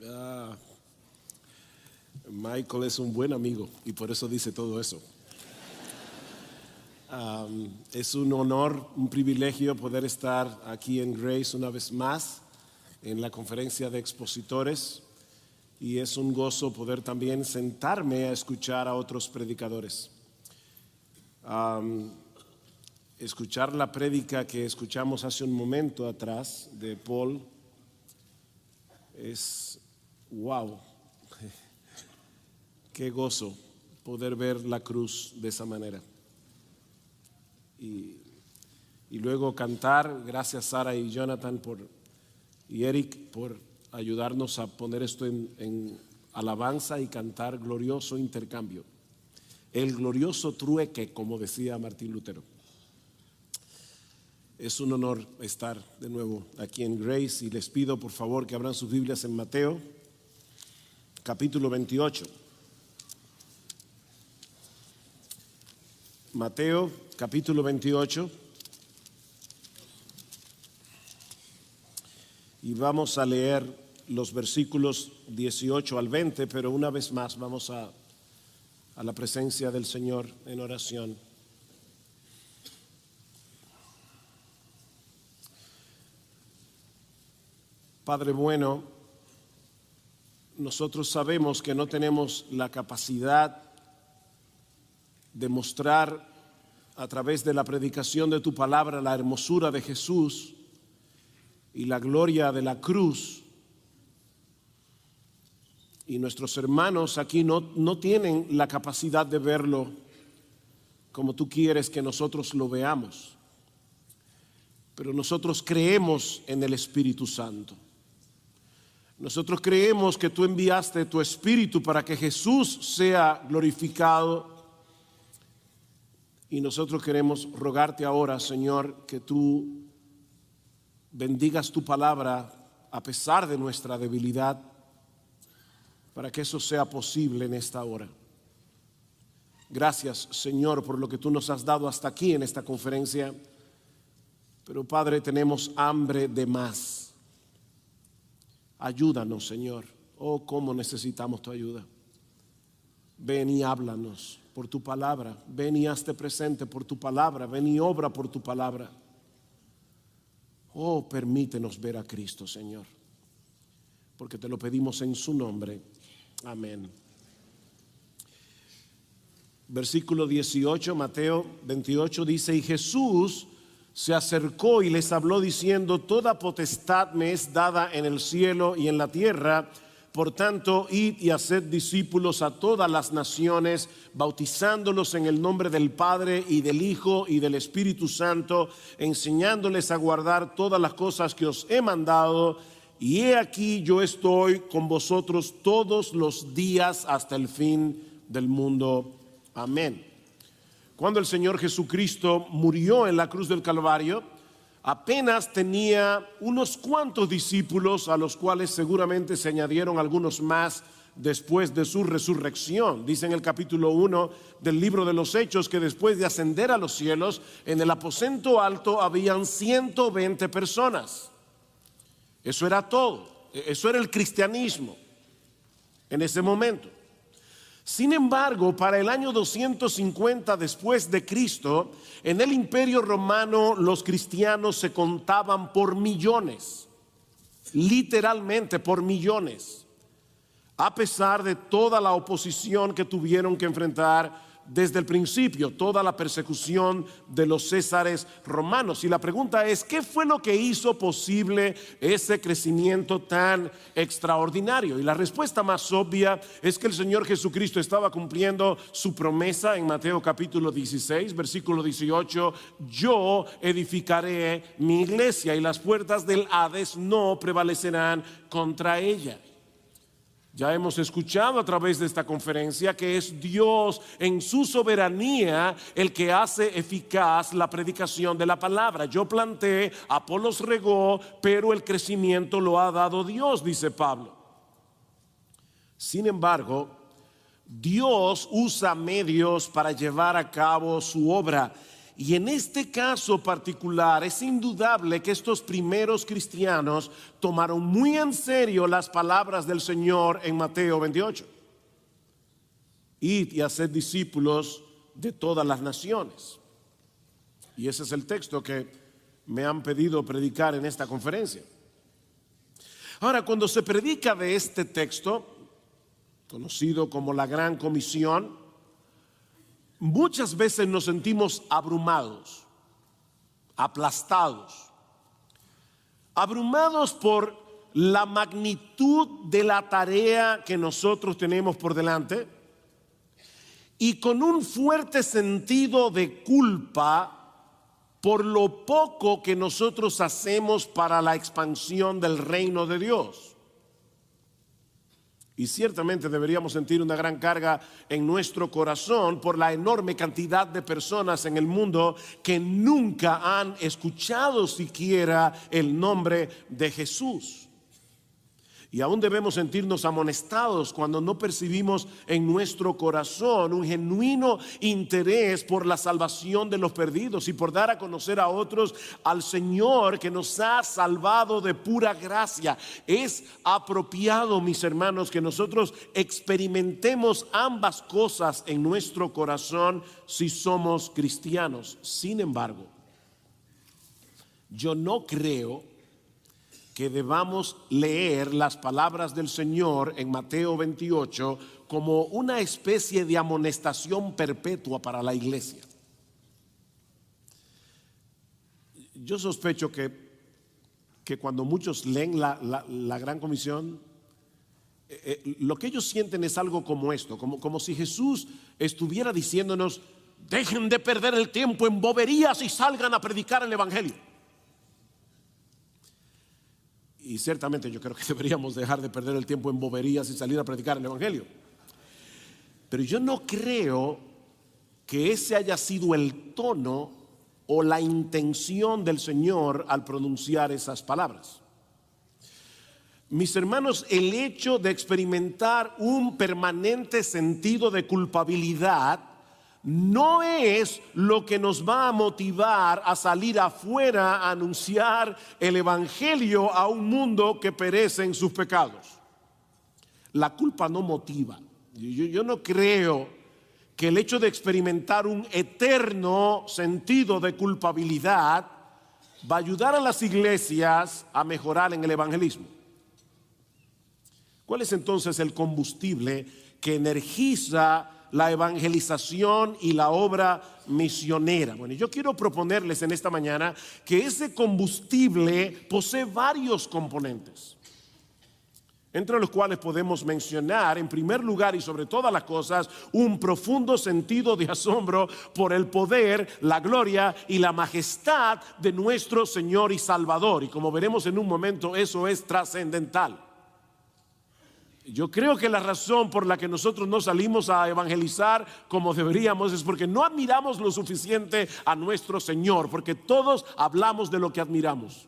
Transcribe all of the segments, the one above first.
Ah, Michael es un buen amigo y por eso dice todo eso. Es un honor, un privilegio poder estar aquí en Grace una vez más en la conferencia de expositores, y es un gozo poder también sentarme a escuchar a otros predicadores. Escuchar la prédica que escuchamos hace un momento atrás de Paul es wow. Qué gozo poder ver la cruz de esa manera. Y luego cantar, gracias Sara y Jonathan y Eric por ayudarnos a poner esto en alabanza y cantar glorioso intercambio. El glorioso trueque, como decía Martín Lutero. Es un honor estar de nuevo aquí en Grace y les pido por favor que abran sus Biblias en Mateo, capítulo 28. Mateo, capítulo 28. Y vamos a leer los versículos 18 al 20, pero una vez más vamos a la presencia del Señor en oración. Padre bueno, nosotros sabemos que no tenemos la capacidad de mostrar a través de la predicación de tu palabra la hermosura de Jesús y la gloria de la cruz. Y nuestros hermanos aquí no tienen la capacidad de verlo como tú quieres que nosotros lo veamos. Pero nosotros creemos en el Espíritu Santo. Nosotros creemos que tú enviaste tu Espíritu para que Jesús sea glorificado. Y nosotros queremos rogarte ahora, Señor, que tú bendigas tu palabra a pesar de nuestra debilidad, para que eso sea posible en esta hora. Gracias, Señor, por lo que tú nos has dado hasta aquí en esta conferencia. Pero, Padre, tenemos hambre de más. Ayúdanos, Señor. Oh, cómo necesitamos tu ayuda. Ven y háblanos por tu palabra. Ven y hazte presente por tu palabra. Ven y obra por tu palabra. Oh, permítenos ver a Cristo, Señor, porque te lo pedimos en su nombre. Amén. Versículo 18, Mateo 28 dice: y Jesús se acercó y les habló diciendo: toda potestad me es dada en el cielo y en la tierra. Por tanto, id y haced discípulos a todas las naciones, bautizándolos en el nombre del Padre y del Hijo y del Espíritu Santo, enseñándoles a guardar todas las cosas que os he mandado. Y he aquí, yo estoy con vosotros todos los días hasta el fin del mundo. Amén. Cuando el Señor Jesucristo murió en la cruz del Calvario, apenas tenía unos cuantos discípulos, a los cuales seguramente se añadieron algunos más después de su resurrección. Dice en el capítulo 1 del libro de los Hechos que después de ascender a los cielos, en el aposento alto habían 120 personas. Eso era todo. Eso era el cristianismo en ese momento. Sin embargo, para el año 250 después de Cristo, en el Imperio Romano los cristianos se contaban por millones, literalmente por millones, a pesar de toda la oposición que tuvieron que enfrentar desde el principio, toda la persecución de los césares romanos. Y la pregunta es: ¿qué fue lo que hizo posible ese crecimiento tan extraordinario? Y la respuesta más obvia es que el Señor Jesucristo estaba cumpliendo su promesa en Mateo capítulo 16, versículo 18: yo edificaré mi iglesia y las puertas del Hades no prevalecerán contra ella. Ya hemos escuchado a través de esta conferencia que es Dios en su soberanía el que hace eficaz la predicación de la palabra. Yo planté, Apolos regó, pero el crecimiento lo ha dado Dios, dice Pablo. Sin embargo, Dios usa medios para llevar a cabo su obra. Y en este caso particular es indudable que estos primeros cristianos tomaron muy en serio las palabras del Señor en Mateo 28. Id y haced discípulos de todas las naciones. Y ese es el texto que me han pedido predicar en esta conferencia. Ahora, cuando se predica de este texto, conocido como la Gran Comisión, muchas veces nos sentimos abrumados, aplastados, abrumados por la magnitud de la tarea que nosotros tenemos por delante y con un fuerte sentido de culpa por lo poco que nosotros hacemos para la expansión del reino de Dios. Y ciertamente deberíamos sentir una gran carga en nuestro corazón por la enorme cantidad de personas en el mundo que nunca han escuchado siquiera el nombre de Jesús. Y aún debemos sentirnos amonestados cuando no percibimos en nuestro corazón un genuino interés por la salvación de los perdidos y por dar a conocer a otros al Señor que nos ha salvado de pura gracia. Es apropiado, mis hermanos, que nosotros experimentemos ambas cosas en nuestro corazón si somos cristianos. Sin embargo, yo no creo que debamos leer las palabras del Señor en Mateo 28 como una especie de amonestación perpetua para la iglesia. Yo sospecho que cuando muchos leen la Gran Comisión, lo que ellos sienten es algo como esto, como si Jesús estuviera diciéndonos: dejen de perder el tiempo en boberías y salgan a predicar el Evangelio. Y ciertamente yo creo que deberíamos dejar de perder el tiempo en boberías y salir a predicar el Evangelio. Pero yo no creo que ese haya sido el tono o la intención del Señor al pronunciar esas palabras. Mis hermanos, el hecho de experimentar un permanente sentido de culpabilidad no es lo que nos va a motivar a salir afuera a anunciar el Evangelio a un mundo que perece en sus pecados. La culpa no motiva. Yo no creo que el hecho de experimentar un eterno sentido de culpabilidad va a ayudar a las iglesias a mejorar en el evangelismo. ¿Cuál es entonces el combustible que energiza la evangelización y la obra misionera? Bueno, yo quiero proponerles en esta mañana que ese combustible posee varios componentes, entre los cuales podemos mencionar, en primer lugar y sobre todas las cosas, un profundo sentido de asombro por el poder, la gloria y la majestad de nuestro Señor y Salvador. Y como veremos en un momento, eso es trascendental. Yo creo que la razón por la que nosotros no salimos a evangelizar como deberíamos es porque no admiramos lo suficiente a nuestro Señor, porque todos hablamos de lo que admiramos.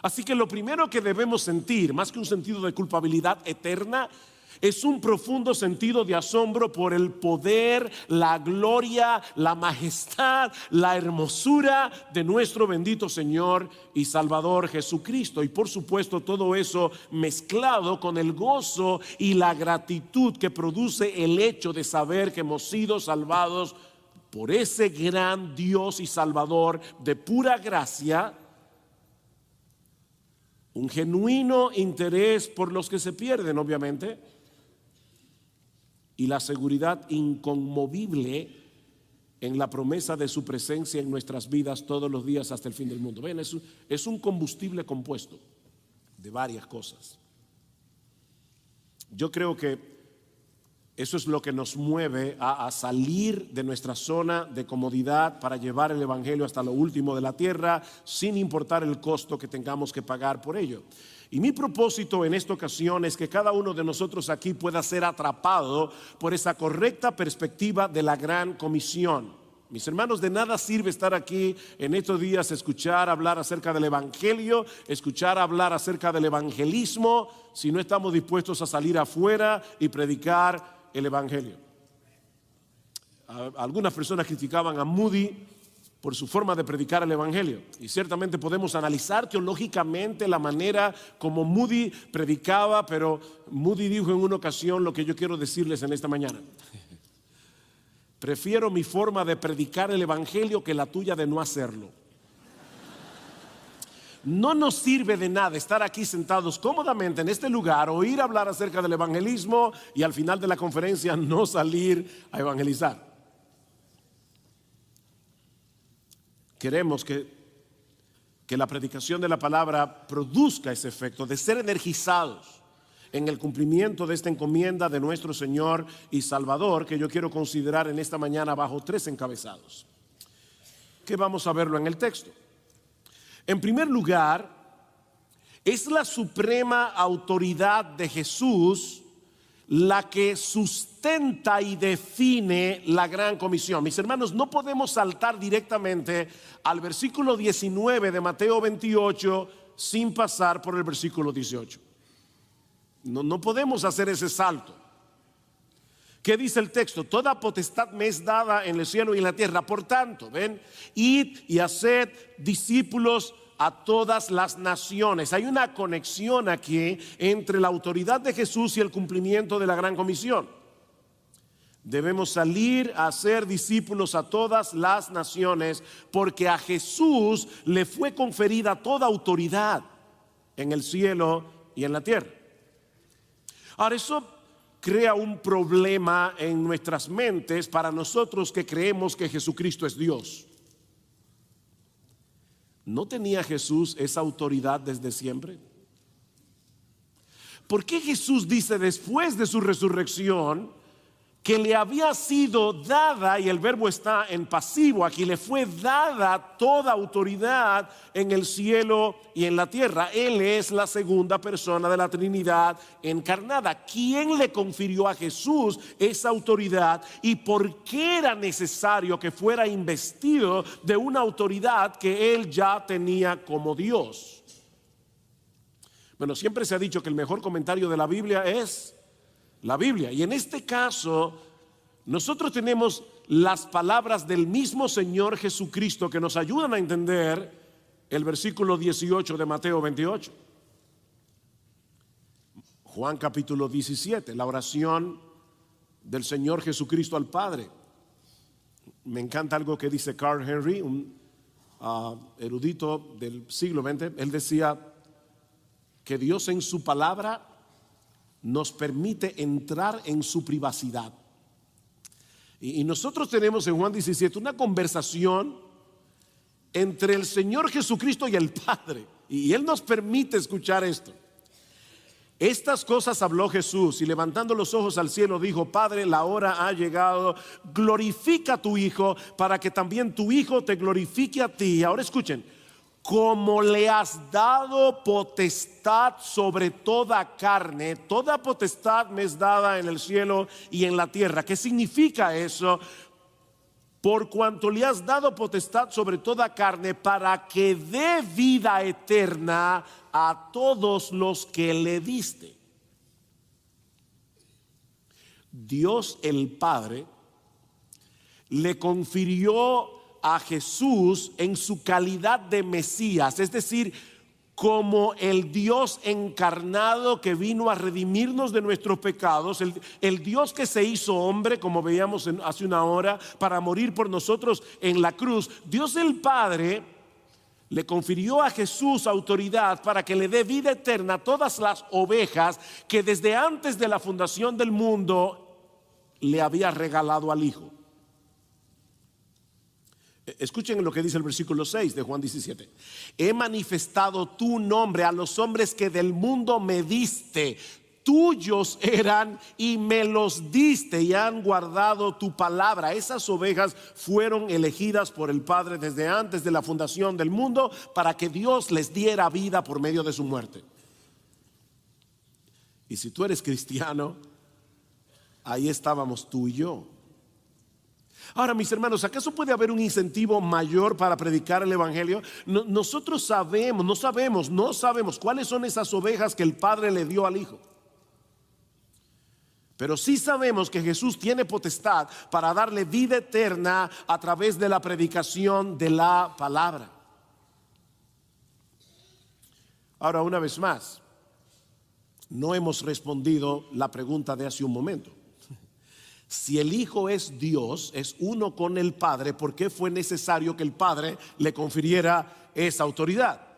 Así que lo primero que debemos sentir, más que un sentido de culpabilidad eterna, es un profundo sentido de asombro por el poder, la gloria, la majestad, la hermosura de nuestro bendito Señor y Salvador Jesucristo. Y por supuesto todo eso mezclado con el gozo y la gratitud que produce el hecho de saber que hemos sido salvados por ese gran Dios y Salvador de pura gracia. Un genuino interés por los que se pierden, obviamente, y la seguridad inconmovible en la promesa de su presencia en nuestras vidas todos los días hasta el fin del mundo. Ven, es un combustible compuesto de varias cosas. Yo creo que eso es lo que nos mueve a salir de nuestra zona de comodidad para llevar el evangelio hasta lo último de la tierra, sin importar el costo que tengamos que pagar por ello. Y mi propósito en esta ocasión es que cada uno de nosotros aquí pueda ser atrapado por esa correcta perspectiva de la Gran Comisión. Mis hermanos, de nada sirve estar aquí en estos días, escuchar hablar acerca del evangelio, escuchar hablar acerca del evangelismo, si no estamos dispuestos a salir afuera y predicar el evangelio. Algunas personas criticaban a Moody por su forma de predicar el evangelio, y ciertamente podemos analizar teológicamente la manera como Moody predicaba, pero Moody dijo en una ocasión lo que yo quiero decirles en esta mañana: prefiero mi forma de predicar el evangelio que la tuya de no hacerlo. No nos sirve de nada estar aquí sentados cómodamente en este lugar, oír hablar acerca del evangelismo y al final de la conferencia no salir a evangelizar. Queremos que la predicación de la palabra produzca ese efecto de ser energizados en el cumplimiento de esta encomienda de nuestro Señor y Salvador, que yo quiero considerar en esta mañana bajo 3 encabezados, que vamos a verlo en el texto. En primer lugar, es la suprema autoridad de Jesús la que sustenta y define la gran comisión. Mis hermanos, no podemos saltar directamente al versículo 19 de Mateo 28 sin pasar por el versículo 18. No podemos hacer ese salto. ¿Qué dice el texto? Toda potestad me es dada en el cielo y en la tierra. Por tanto, ven, id y haced discípulos a todas las naciones. Hay una conexión aquí entre la autoridad de Jesús y el cumplimiento de la gran comisión. Debemos salir a ser discípulos a todas las naciones, porque a Jesús le fue conferida toda autoridad en el cielo y en la tierra. Ahora, eso crea un problema en nuestras mentes para nosotros que creemos que Jesucristo es Dios. ¿No tenía Jesús esa autoridad desde siempre? ¿Por qué Jesús dice después de su resurrección que le había sido dada, y el verbo está en pasivo aquí, le fue dada toda autoridad en el cielo y en la tierra? Él es la segunda persona de la Trinidad encarnada. ¿Quién le confirió a Jesús esa autoridad y por qué era necesario que fuera investido de una autoridad que él ya tenía como Dios? Bueno, siempre se ha dicho que el mejor comentario de la Biblia es la Biblia, y en este caso nosotros tenemos las palabras del mismo Señor Jesucristo que nos ayudan a entender el versículo 18 de Mateo 28. Juan capítulo 17, la oración del Señor Jesucristo al Padre. Me encanta algo que dice Carl Henry, un erudito del siglo XX. Él decía que Dios en su palabra nos permite entrar en su privacidad. Y nosotros tenemos en Juan 17 una conversación entre el Señor Jesucristo y el Padre, y Él nos permite escuchar esto. Estas cosas habló Jesús, y levantando los ojos al cielo dijo: Padre, la hora ha llegado, glorifica a tu Hijo, para que también tu Hijo te glorifique a ti. Ahora escuchen: como le has dado potestad sobre toda carne, toda potestad me es dada en el cielo y en la tierra. ¿Qué significa eso? Por cuanto le has dado potestad sobre toda carne, para que dé vida eterna a todos los que le diste. Dios el Padre le confirió a Jesús en su calidad de Mesías, es decir, como el Dios encarnado que vino a redimirnos de nuestros pecados, el Dios que se hizo hombre, como veíamos hace una hora, para morir por nosotros en la cruz. Dios el Padre le confirió a Jesús autoridad para que le dé vida eterna a todas las ovejas que desde antes de la fundación del mundo le había regalado al Hijo. Escuchen lo que dice el versículo 6 de Juan 17. He manifestado tu nombre a los hombres que del mundo me diste. Tuyos eran y me los diste, y han guardado tu palabra. Esas ovejas fueron elegidas por el Padre desde antes de la fundación del mundo, para que Dios les diera vida por medio de su muerte. Y si tú eres cristiano, ahí estábamos tú y yo. Ahora, mis hermanos, ¿acaso puede haber un incentivo mayor para predicar el evangelio? Nosotros no sabemos cuáles son esas ovejas que el Padre le dio al Hijo. Pero sí sabemos que Jesús tiene potestad para darle vida eterna a través de la predicación de la palabra. Ahora, una vez más, no hemos respondido la pregunta de hace un momento. Si el Hijo es Dios, es uno con el Padre, ¿por qué fue necesario que el Padre le confiriera esa autoridad?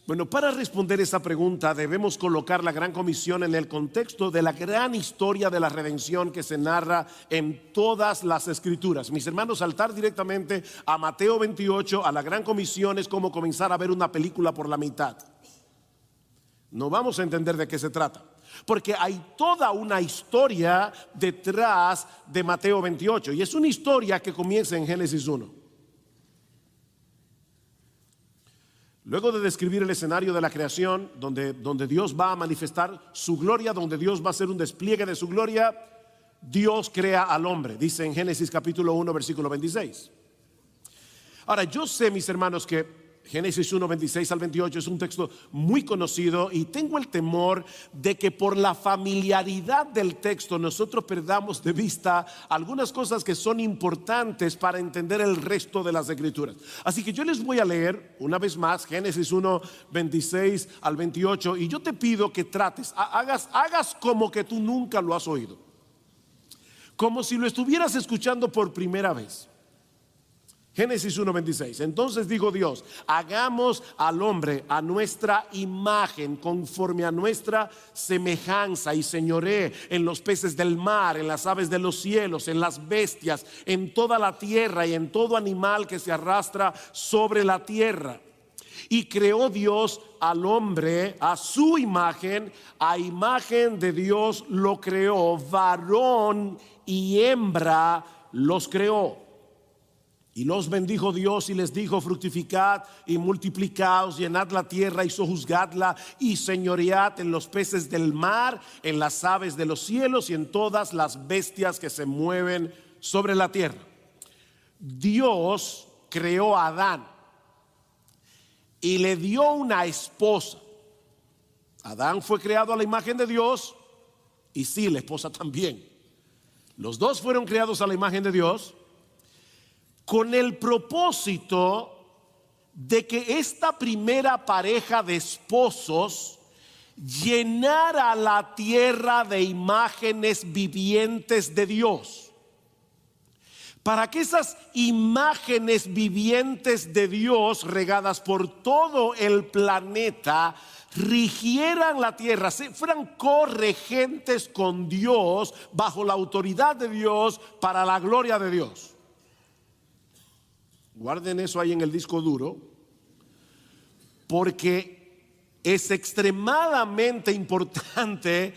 Bueno, para responder esa pregunta debemos colocar la Gran Comisión en el contexto de la gran historia de la redención que se narra en todas las Escrituras. Mis hermanos, saltar directamente a Mateo 28, a la Gran Comisión, es como comenzar a ver una película por la mitad. No vamos a entender de qué se trata, porque hay toda una historia detrás de Mateo 28, y es una historia que comienza en Génesis 1. Luego de describir el escenario de la creación, donde Dios va a manifestar su gloria, donde Dios va a hacer un despliegue de su gloria, Dios crea al hombre, dice en Génesis capítulo 1, versículo 26. Ahora, yo sé, mis hermanos, que Génesis 1, 26 al 28 es un texto muy conocido, y tengo el temor de que por la familiaridad del texto nosotros perdamos de vista algunas cosas que son importantes para entender el resto de las Escrituras. Así que yo les voy a leer una vez más Génesis 1, 26 al 28, y yo te pido que trates, hagas como que tú nunca lo has oído, como si lo estuvieras escuchando por primera vez. Génesis 1:26. Entonces dijo Dios: hagamos al hombre a nuestra imagen, conforme a nuestra semejanza, y señoree en los peces del mar, en las aves de los cielos, en las bestias, en toda la tierra y en todo animal que se arrastra sobre la tierra. Y creó Dios al hombre a su imagen, a imagen de Dios lo creó, varón y hembra los creó. Y los bendijo Dios y les dijo: fructificad y multiplicaos, llenad la tierra y sojuzgadla, y señoread en los peces del mar, en las aves de los cielos y en todas las bestias que se mueven sobre la tierra. Dios creó a Adán y le dio una esposa. Adán fue creado a la imagen de Dios, y sí, la esposa también. Los dos fueron creados a la imagen de Dios, con el propósito de que esta primera pareja de esposos llenara la tierra de imágenes vivientes de Dios, para que esas imágenes vivientes de Dios, regadas por todo el planeta, rigieran la tierra, fueran corregentes con Dios, bajo la autoridad de Dios, para la gloria de Dios. Guarden eso ahí en el disco duro, porque es extremadamente importante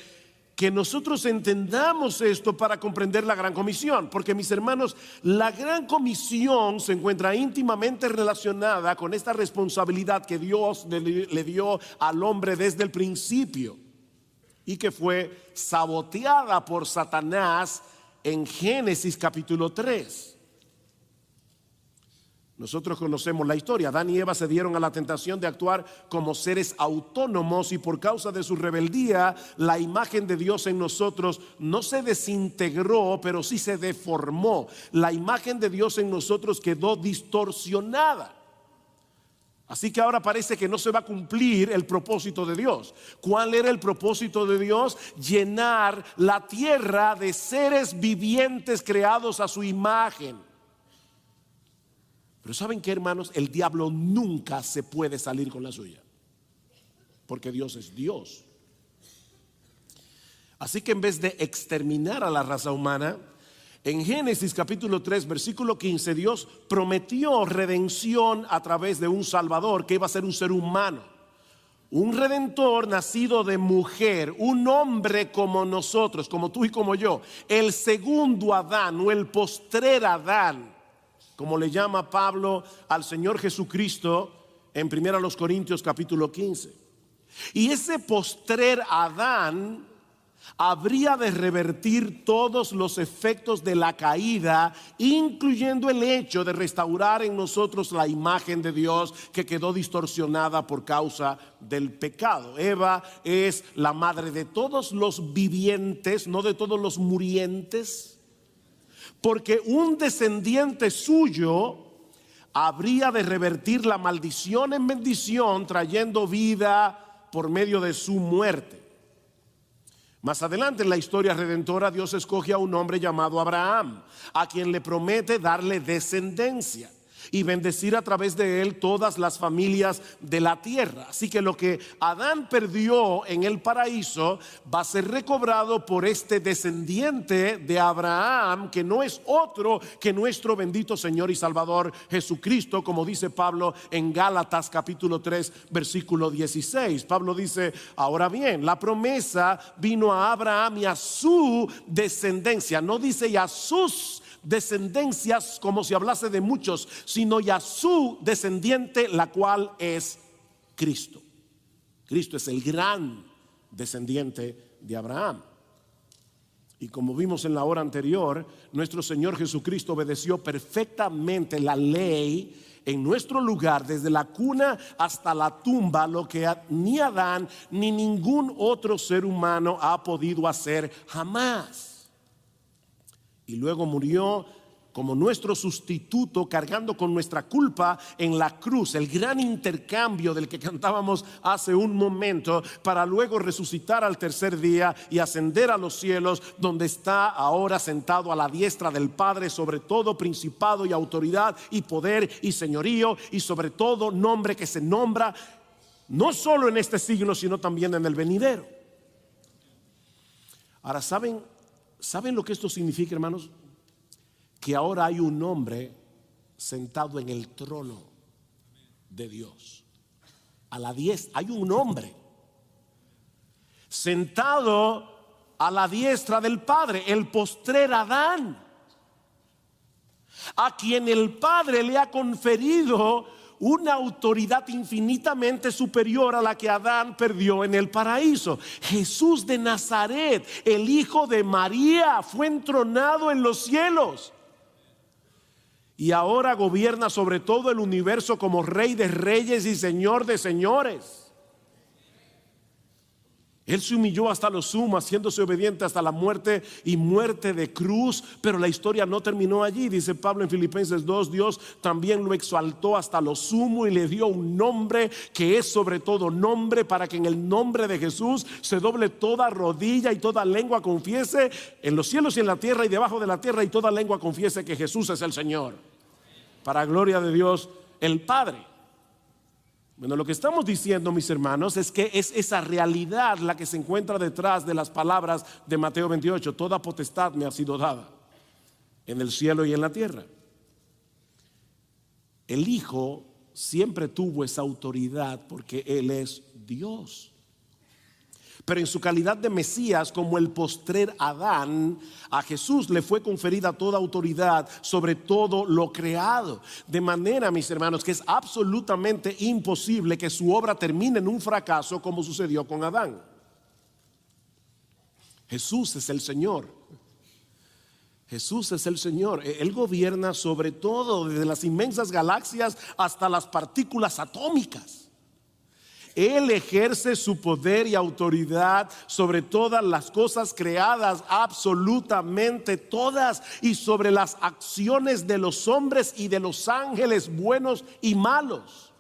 que nosotros entendamos esto para comprender la Gran Comisión. Porque, mis hermanos, la Gran Comisión se encuentra íntimamente relacionada con esta responsabilidad que Dios le dio al hombre desde el principio, y que fue saboteada por Satanás en Génesis capítulo 3. Nosotros conocemos la historia. Adán y Eva se dieron a la tentación de actuar como seres autónomos, y por causa de su rebeldía, la imagen de Dios en nosotros no se desintegró, pero sí se deformó. La imagen de Dios en nosotros quedó distorsionada. Así que ahora parece que no se va a cumplir el propósito de Dios. ¿Cuál era el propósito de Dios? Llenar la tierra de seres vivientes creados a su imagen. Pero ¿saben qué, hermanos? El diablo nunca se puede salir con la suya, porque Dios es Dios. Así que en vez de exterminar a la raza humana, en Génesis capítulo 3, versículo 15, Dios prometió redención a través de un Salvador que iba a ser un ser humano, un redentor nacido de mujer, un hombre como nosotros, como tú y como yo, el segundo Adán, o el postrer Adán, como le llama Pablo al Señor Jesucristo en 1 Corintios capítulo 15. Y ese postrer Adán habría de revertir todos los efectos de la caída, incluyendo el hecho de restaurar en nosotros la imagen de Dios que quedó distorsionada por causa del pecado. Eva es la madre de todos los vivientes, no de todos los murientes, porque un descendiente suyo habría de revertir la maldición en bendición, trayendo vida por medio de su muerte. Más adelante en la historia redentora, Dios escoge a un hombre llamado Abraham, a quien le promete darle descendencia y bendecir a través de él todas las familias de la tierra. Así que lo que Adán perdió en el paraíso va a ser recobrado por este descendiente de Abraham, que no es otro que nuestro bendito Señor y Salvador Jesucristo, como dice Pablo en Gálatas capítulo 3 versículo 16. Pablo dice: ahora bien, la promesa vino a Abraham y a su descendencia. No dice y a sus descendencias como si hablase de muchos, sino ya su descendiente, la cual es Cristo. Cristo es el gran descendiente de Abraham. Y como vimos en la hora anterior, nuestro Señor Jesucristo obedeció perfectamente la ley en nuestro lugar, desde la cuna hasta la tumba, lo que ni Adán ni ningún otro ser humano ha podido hacer jamás. Y luego murió como nuestro sustituto, cargando con nuestra culpa en la cruz. El gran intercambio del que cantábamos hace un momento, para luego resucitar al tercer día y ascender a los cielos, donde está ahora sentado a la diestra del Padre, sobre todo principado y autoridad y poder y señorío, y sobre todo nombre que se nombra no solo en este siglo, sino también en el venidero. Ahora, ¿saben lo que esto significa, hermanos? Que ahora hay un hombre sentado en el trono de Dios. A la diestra hay un hombre sentado a la diestra del Padre, el postrer Adán, a quien el Padre le ha conferido una autoridad infinitamente superior a la que Adán perdió en el paraíso. Jesús de Nazaret, el hijo de María, fue entronado en los cielos y ahora gobierna sobre todo el universo como Rey de reyes y Señor de señores. Él se humilló hasta lo sumo, haciéndose obediente hasta la muerte y muerte de cruz. Pero la historia no terminó allí. Dice Pablo en Filipenses 2: Dios también lo exaltó hasta lo sumo y le dio un nombre que es sobre todo nombre, para que en el nombre de Jesús se doble toda rodilla y toda lengua confiese, en los cielos y en la tierra y debajo de la tierra, y toda lengua confiese que Jesús es el Señor, para gloria de Dios el Padre. Bueno, lo que estamos diciendo, mis hermanos, es que es esa realidad la que se encuentra detrás de las palabras de Mateo 28. Toda potestad me ha sido dada en el cielo y en la tierra. El Hijo siempre tuvo esa autoridad porque Él es Dios. Pero en su calidad de Mesías, como el postrer Adán, a Jesús le fue conferida toda autoridad sobre todo lo creado. De manera, mis hermanos, que es absolutamente imposible que su obra termine en un fracaso como sucedió con Adán. Jesús es el Señor. Jesús es el Señor. Él gobierna sobre todo, desde las inmensas galaxias hasta las partículas atómicas. Él ejerce su poder y autoridad sobre todas las cosas creadas, absolutamente todas, y sobre las acciones de los hombres y de los ángeles, buenos y malos.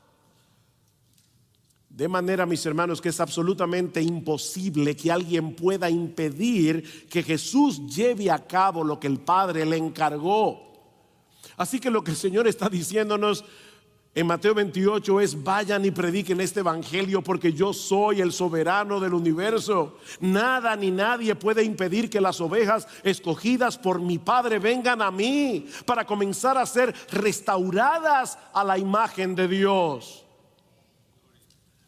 De manera, mis hermanos, que es absolutamente imposible que alguien pueda impedir que Jesús lleve a cabo lo que el Padre le encargó. Así que lo que el Señor está diciéndonos en Mateo 28 es: vayan y prediquen este evangelio, porque yo soy el soberano del universo. Nada ni nadie puede impedir que las ovejas escogidas por mi Padre vengan a mí para comenzar a ser restauradas a la imagen de Dios.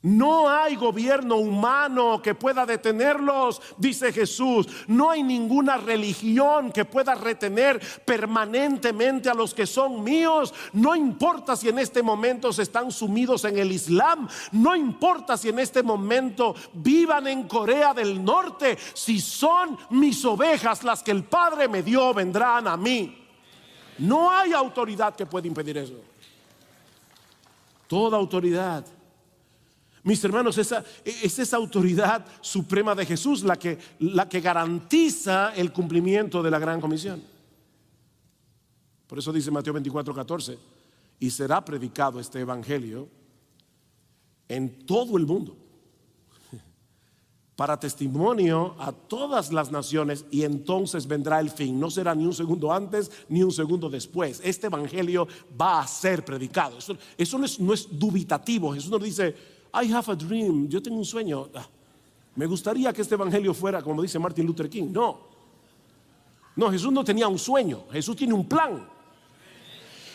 No hay gobierno humano que pueda detenerlos, dice Jesús. No hay ninguna religión que pueda retener permanentemente a los que son míos. No importa si en este momento se están sumidos en el Islam. No importa si en este momento vivan en Corea del Norte. Si son mis ovejas las que el Padre me dio, vendrán a mí. No hay autoridad que pueda impedir eso. Toda autoridad, mis hermanos, es esa autoridad suprema de Jesús la que garantiza el cumplimiento de la gran comisión. Por eso dice Mateo 24:14: y será predicado este evangelio en todo el mundo para testimonio a todas las naciones, y entonces vendrá el fin. No será ni un segundo antes ni un segundo después. Este evangelio va a ser predicado. Eso no es dubitativo. Jesús nos dice: I have a dream, yo tengo un sueño. Me gustaría que este evangelio fuera como dice Martin Luther King. No, Jesús no tenía un sueño. Jesús tiene un plan.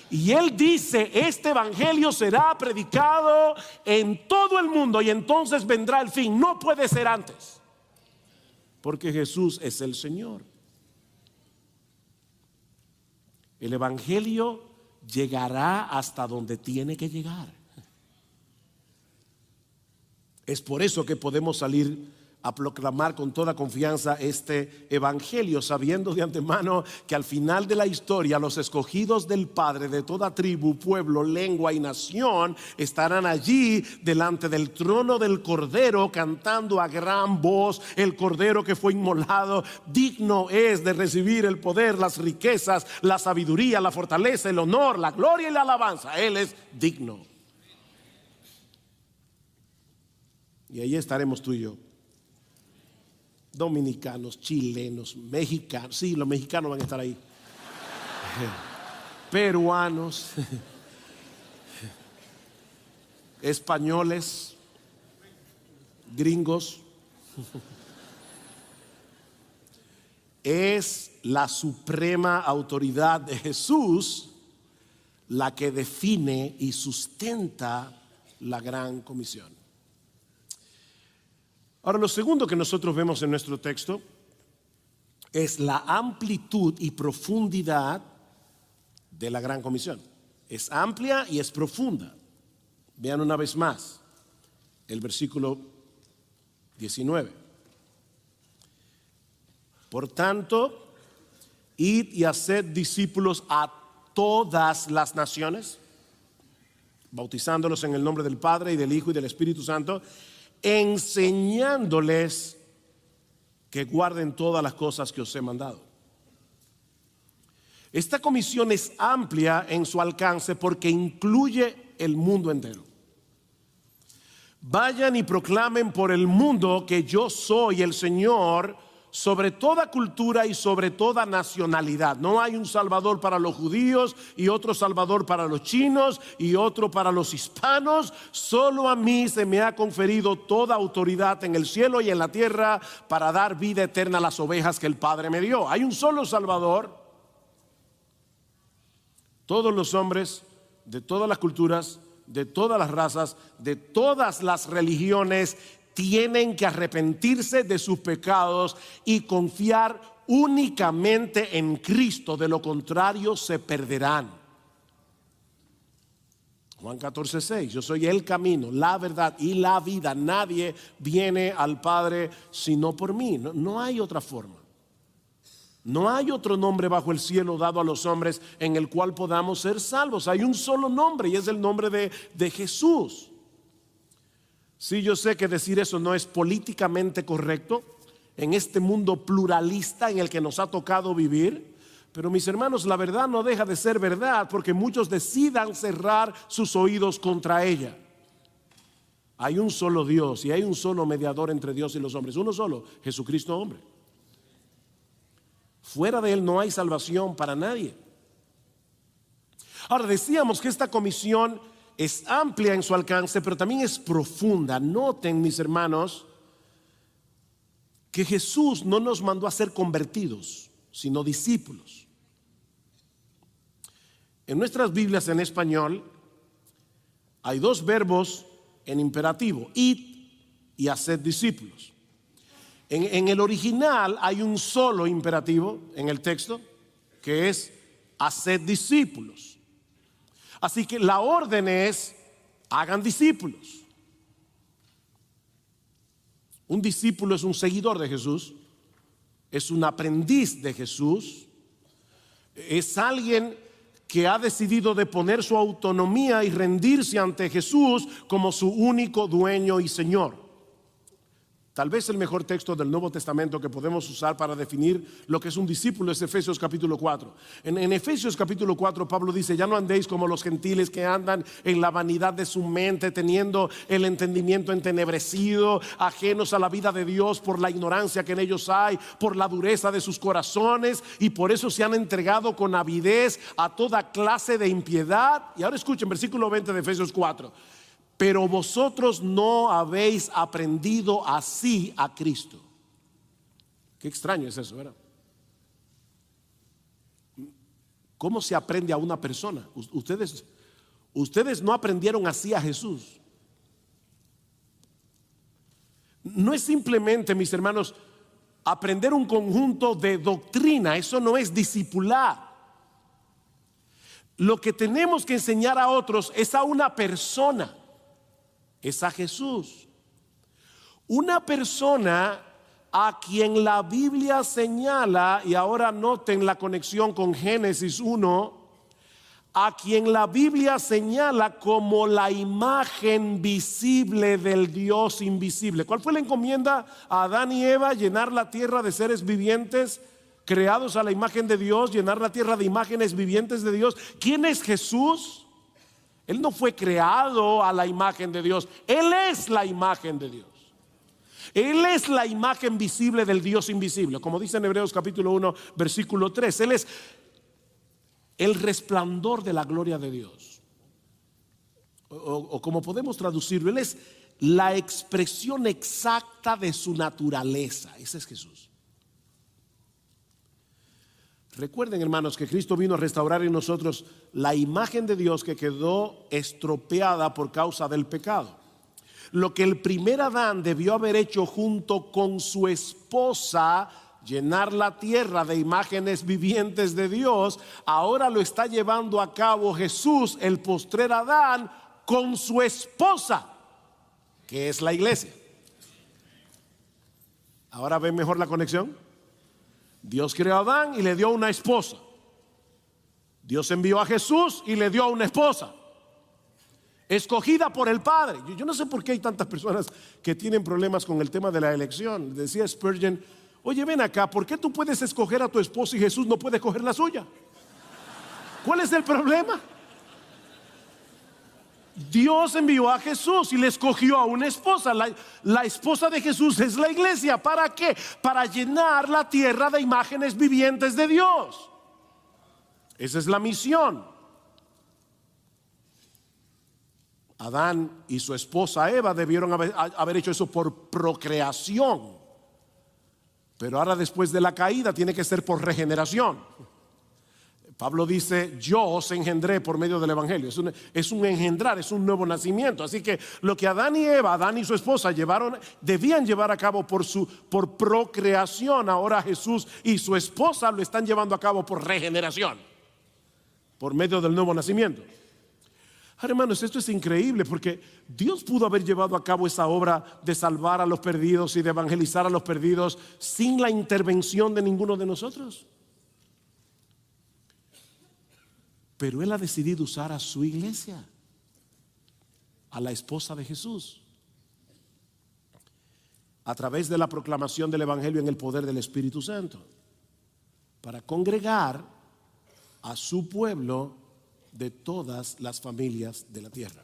Y Él dice: este evangelio será predicado en todo el mundo y entonces vendrá el fin. No puede ser antes, porque Jesús es el Señor. El evangelio llegará hasta donde tiene que llegar. Es por eso que podemos salir a proclamar con toda confianza este evangelio, sabiendo de antemano que al final de la historia los escogidos del Padre de toda tribu, pueblo, lengua y nación estarán allí delante del trono del Cordero, cantando a gran voz: el Cordero que fue inmolado digno es de recibir el poder, las riquezas, la sabiduría, la fortaleza, el honor, la gloria y la alabanza. Él es digno. Y ahí estaremos tú y yo, dominicanos, chilenos, mexicanos. Sí, los mexicanos van a estar ahí. Peruanos, españoles, gringos. Es la suprema autoridad de Jesús la que define y sustenta la gran comisión. Ahora, lo segundo que nosotros vemos en nuestro texto es la amplitud y profundidad de la gran comisión. Es amplia y es profunda. Vean una vez más el versículo 19. Por tanto, id y haced discípulos a todas las naciones, bautizándolos en el nombre del Padre y del Hijo y del Espíritu Santo, enseñándoles que guarden todas las cosas que os he mandado. Esta comisión es amplia en su alcance porque incluye el mundo entero. Vayan y proclamen por el mundo que yo soy el Señor sobre toda cultura y sobre toda nacionalidad. No hay un salvador para los judíos y otro salvador para los chinos y otro para los hispanos. Solo a mí se me ha conferido toda autoridad en el cielo y en la tierra para dar vida eterna a las ovejas que el Padre me dio. Hay un solo salvador. Todos los hombres de todas las culturas, de todas las razas, de todas las religiones tienen que arrepentirse de sus pecados y confiar únicamente en Cristo. De lo contrario se perderán. Juan 14:6: yo soy el camino, la verdad y la vida. Nadie viene al Padre sino por mí. No hay otra forma. No hay otro nombre bajo el cielo dado a los hombres en el cual podamos ser salvos. Hay un solo nombre y es el nombre de Jesús. Sí, yo sé que decir eso no es políticamente correcto en este mundo pluralista en el que nos ha tocado vivir, pero mis hermanos, la verdad no deja de ser verdad porque muchos decidan cerrar sus oídos contra ella. Hay un solo Dios y hay un solo mediador entre Dios y los hombres, uno solo, Jesucristo hombre. Fuera de Él no hay salvación para nadie. Ahora, decíamos que esta comisión es amplia en su alcance, pero también es profunda. Noten, mis hermanos, que Jesús no nos mandó a ser convertidos, sino discípulos. En nuestras Biblias en español hay dos verbos en imperativo. Id y haced discípulos. En el original hay un solo imperativo en el texto, que es haced discípulos. Así que la orden es: hagan discípulos. Un discípulo es un seguidor de Jesús, es un aprendiz de Jesús, es alguien que ha decidido deponer su autonomía y rendirse ante Jesús como su único dueño y Señor. Tal vez el mejor texto del Nuevo Testamento que podemos usar para definir lo que es un discípulo es Efesios capítulo 4. En Efesios capítulo 4 Pablo dice: ya no andéis como los gentiles que andan en la vanidad de su mente, teniendo el entendimiento entenebrecido, ajenos a la vida de Dios por la ignorancia que en ellos hay, por la dureza de sus corazones, y por eso se han entregado con avidez a toda clase de impiedad. Y ahora escuchen versículo 20 de Efesios 4: pero vosotros no habéis aprendido así a Cristo. Qué extraño es eso, ¿verdad? ¿Cómo se aprende a una persona? Ustedes no aprendieron así a Jesús. No es simplemente, mis hermanos, aprender un conjunto de doctrina. Eso no es discipular. Lo que tenemos que enseñar a otros es a una persona. Es a Jesús. Una persona a quien la Biblia señala, y ahora noten la conexión con Génesis 1, a quien la Biblia señala como la imagen visible del Dios invisible. ¿Cuál fue la encomienda a Adán y Eva? Llenar la tierra de seres vivientes creados a la imagen de Dios, llenar la tierra de imágenes vivientes de Dios. ¿Quién es Jesús? Él no fue creado a la imagen de Dios. Él es la imagen de Dios. Él es la imagen visible del Dios invisible. Como dice en Hebreos capítulo 1 versículo 3. Él es el resplandor de la gloria de Dios. O como podemos traducirlo, Él es la expresión exacta de su naturaleza. Ese es Jesús. Recuerden, hermanos, que Cristo vino a restaurar en nosotros la imagen de Dios que quedó estropeada por causa del pecado. Lo que el primer Adán debió haber hecho junto con su esposa, llenar la tierra de imágenes vivientes de Dios, ahora lo está llevando a cabo Jesús, el postrer Adán, con su esposa, que es la iglesia. ¿Ahora ven mejor la conexión? Dios creó a Adán y le dio una esposa. Dios envió a Jesús y le dio a una esposa escogida por el Padre. Yo no sé por qué hay tantas personas que tienen problemas con el tema de la elección. Decía Spurgeon: oye, ven acá, ¿por qué tú puedes escoger a tu esposa y Jesús no puede escoger la suya? ¿Cuál es el problema? Dios envió a Jesús y le escogió a una esposa. La esposa de Jesús es la iglesia. ¿Para qué? Para llenar la tierra de imágenes vivientes de Dios. Esa es la misión. Adán y su esposa Eva debieron haber hecho eso por procreación. Pero ahora, después de la caída, tiene que ser por regeneración. Pablo dice: yo os engendré por medio del evangelio. Es un engendrar, es un nuevo nacimiento. Así que lo que Adán y Eva, Adán y su esposa debían llevar a cabo por procreación, ahora Jesús y su esposa lo están llevando a cabo por regeneración, por medio del nuevo nacimiento. Ahora, hermanos, esto es increíble, porque Dios pudo haber llevado a cabo esa obra de salvar a los perdidos y de evangelizar a los perdidos sin la intervención de ninguno de nosotros. Pero Él ha decidido usar a su iglesia, a la esposa de Jesús, a través de la proclamación del evangelio en el poder del Espíritu Santo, para congregar a su pueblo de todas las familias de la tierra.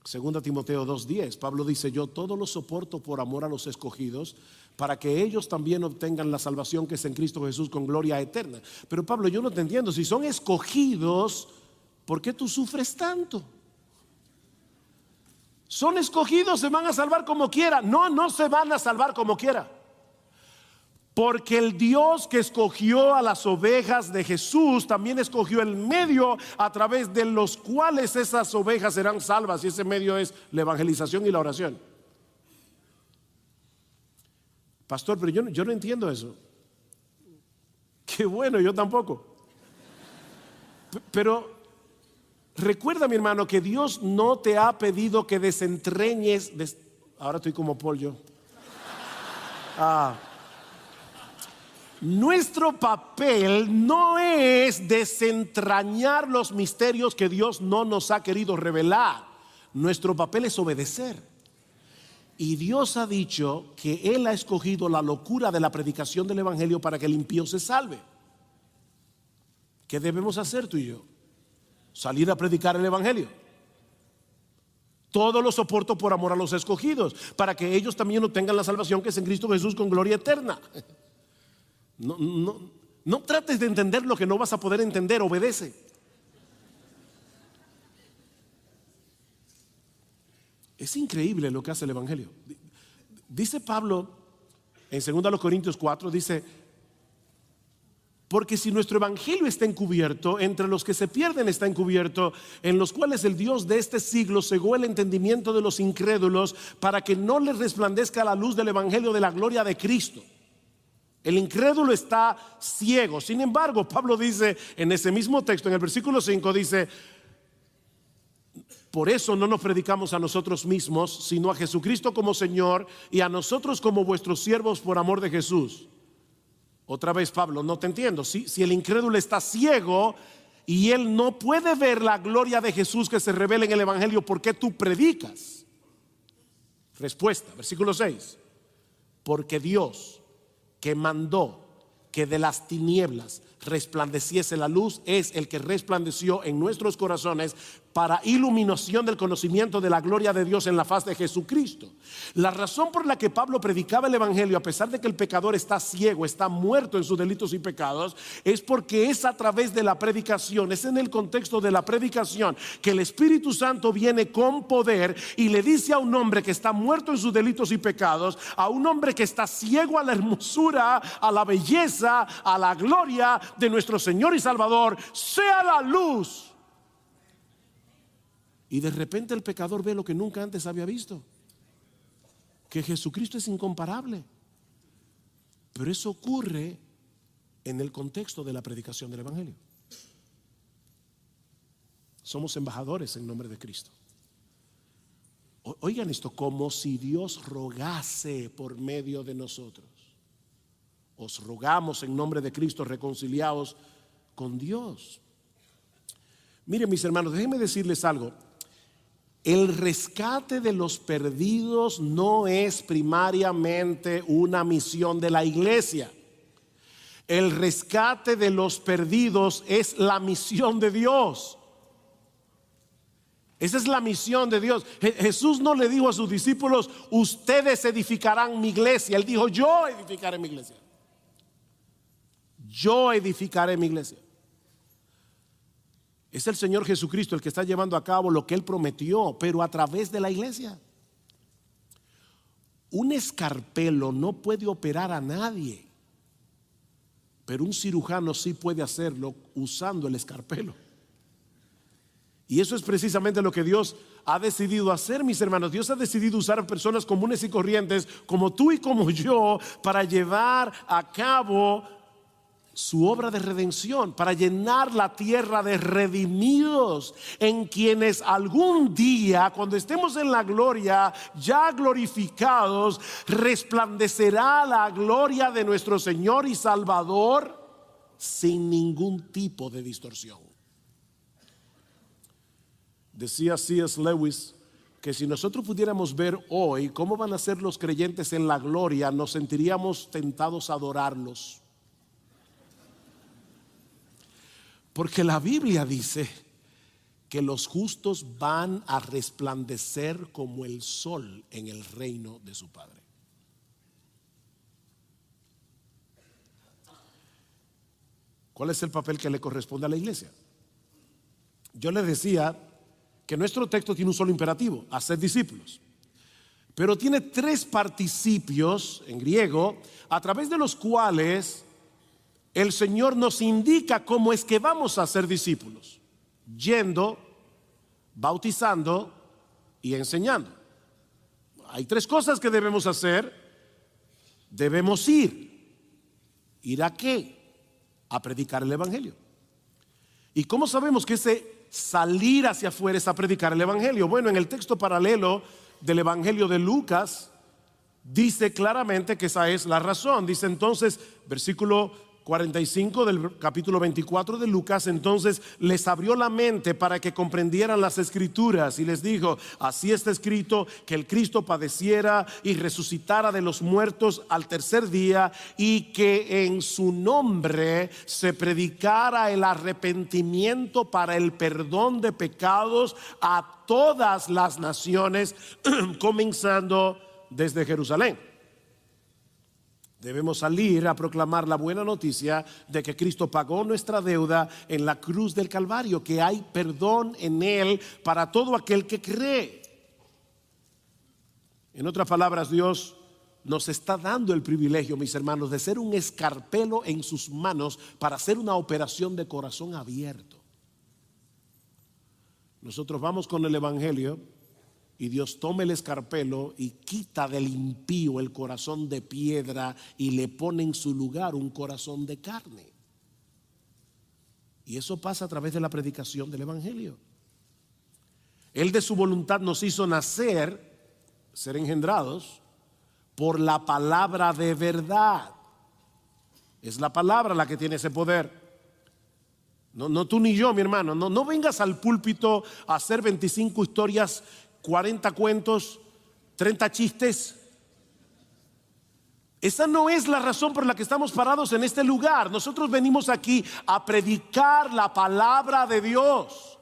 Segunda Timoteo 2:10, Pablo dice: yo todo lo soporto por amor a los escogidos, para que ellos también obtengan la salvación que es en Cristo Jesús con gloria eterna. Pero Pablo, yo no te entiendo. Si son escogidos, ¿por qué tú sufres tanto? Son escogidos, se van a salvar como quiera. No se van a salvar como quiera. Porque el Dios que escogió a las ovejas de Jesús también escogió el medio a través de los cuales esas ovejas serán salvas, y ese medio es la evangelización y la oración. Pastor, pero yo no entiendo eso. Qué bueno, yo tampoco. Pero recuerda, mi hermano, que Dios no te ha pedido que desentrañes. Ahora estoy como Paul yo. Nuestro papel no es desentrañar los misterios que Dios no nos ha querido revelar. Nuestro papel es obedecer. Y Dios ha dicho que Él ha escogido la locura de la predicación del evangelio para que el impío se salve. ¿Qué debemos hacer tú y yo? Salir a predicar el evangelio. Todo lo soporto por amor a los escogidos, para que ellos también obtengan la salvación que es en Cristo Jesús con gloria eterna. No trates de entender lo que no vas a poder entender. Obedece. Es increíble lo que hace el evangelio. Dice Pablo en 2 Corintios 4, dice: porque si nuestro evangelio está encubierto, entre los que se pierden está encubierto, en los cuales el Dios de este siglo cegó el entendimiento de los incrédulos, para que no les resplandezca la luz del evangelio de la gloria de Cristo. El incrédulo está ciego. Sin embargo, Pablo dice en ese mismo texto, en el versículo 5, dice: por eso no nos predicamos a nosotros mismos, sino a Jesucristo como Señor, y a nosotros como vuestros siervos por amor de Jesús. Otra vez, Pablo, no te entiendo. Si el incrédulo está ciego y él no puede ver la gloria de Jesús que se revela en el evangelio, ¿por qué tú predicas? Respuesta, versículo 6: porque Dios, que mandó que de las tinieblas resplandeciese la luz, es el que resplandeció en nuestros corazones para iluminación del conocimiento de la gloria de Dios en la faz de Jesucristo. La razón por la que Pablo predicaba el evangelio, a pesar de que el pecador está ciego, está muerto en sus delitos y pecados, es porque es a través de la predicación, es en el contexto de la predicación que el Espíritu Santo viene con poder y le dice a un hombre que está muerto en sus delitos y pecados, a un hombre que está ciego a la hermosura, a la belleza, a la gloria de nuestro Señor y Salvador: sea la luz. Y de repente el pecador ve lo que nunca antes había visto, que Jesucristo es incomparable. Pero eso ocurre en el contexto de la predicación del evangelio. Somos embajadores en nombre de Cristo. Oigan esto: como si Dios rogase por medio de nosotros. Os rogamos en nombre de Cristo, reconciliaos con Dios. Miren, mis hermanos, déjenme decirles algo. El rescate de los perdidos no es primariamente una misión de la iglesia. El rescate de los perdidos es la misión de Dios. Esa es la misión de Dios. Jesús no le dijo a sus discípulos: ustedes edificarán mi iglesia. Él dijo: yo edificaré mi iglesia. Yo edificaré mi iglesia. Es el Señor Jesucristo el que está llevando a cabo lo que Él prometió, pero a través de la iglesia. Un escarpelo no puede operar a nadie, pero un cirujano sí puede hacerlo usando el escarpelo. Y eso es precisamente lo que Dios ha decidido hacer, mis hermanos. Dios ha decidido usar personas comunes y corrientes como tú y como yo para llevar a cabo su obra de redención, para llenar la tierra de redimidos, en quienes algún día, cuando estemos en la gloria, ya glorificados, resplandecerá la gloria de nuestro Señor y Salvador sin ningún tipo de distorsión. Decía C.S. Lewis que si nosotros pudiéramos ver hoy cómo van a ser los creyentes en la gloria, nos sentiríamos tentados a adorarlos. Porque la Biblia dice que los justos van a resplandecer como el sol en el reino de su Padre. ¿Cuál es el papel que le corresponde a la iglesia? Yo les decía que nuestro texto tiene un solo imperativo: hacer discípulos. pero tiene tres participios en griego a través de los cuales el Señor nos indica cómo es que vamos a ser discípulos: yendo, bautizando y enseñando. Hay tres cosas que debemos hacer. Debemos ir. ¿Ir a qué? A predicar el evangelio. ¿Y cómo sabemos que ese salir hacia afuera es a predicar el evangelio? Bueno, en el texto paralelo del evangelio de Lucas dice claramente que esa es la razón. Dice entonces, versículo 45 del capítulo 24 de Lucas: entonces les abrió la mente para que comprendieran las escrituras y les dijo: así está escrito, que el Cristo padeciera y resucitara de los muertos al tercer día, y que en su nombre se predicara el arrepentimiento para el perdón de pecados a todas las naciones, comenzando desde Jerusalén. Debemos salir a proclamar la buena noticia de que Cristo pagó nuestra deuda en la cruz del Calvario, que hay perdón en Él para todo aquel que cree. En otras palabras, Dios nos está dando el privilegio, mis hermanos, de ser un escarpelo en sus manos para hacer una operación de corazón abierto. Nosotros vamos con el evangelio y Dios toma el escarpelo y quita del impío el corazón de piedra y le pone en su lugar un corazón de carne. Y eso pasa a través de la predicación del evangelio. Él de su voluntad nos hizo nacer, ser engendrados por la palabra de verdad. Es la palabra la que tiene ese poder. No tú ni yo, mi hermano. No vengas al púlpito a hacer 25 historias, 40 cuentos, 30 chistes. Esa no es la razón por la que estamos parados en este lugar. Nosotros venimos aquí a predicar la palabra de Dios,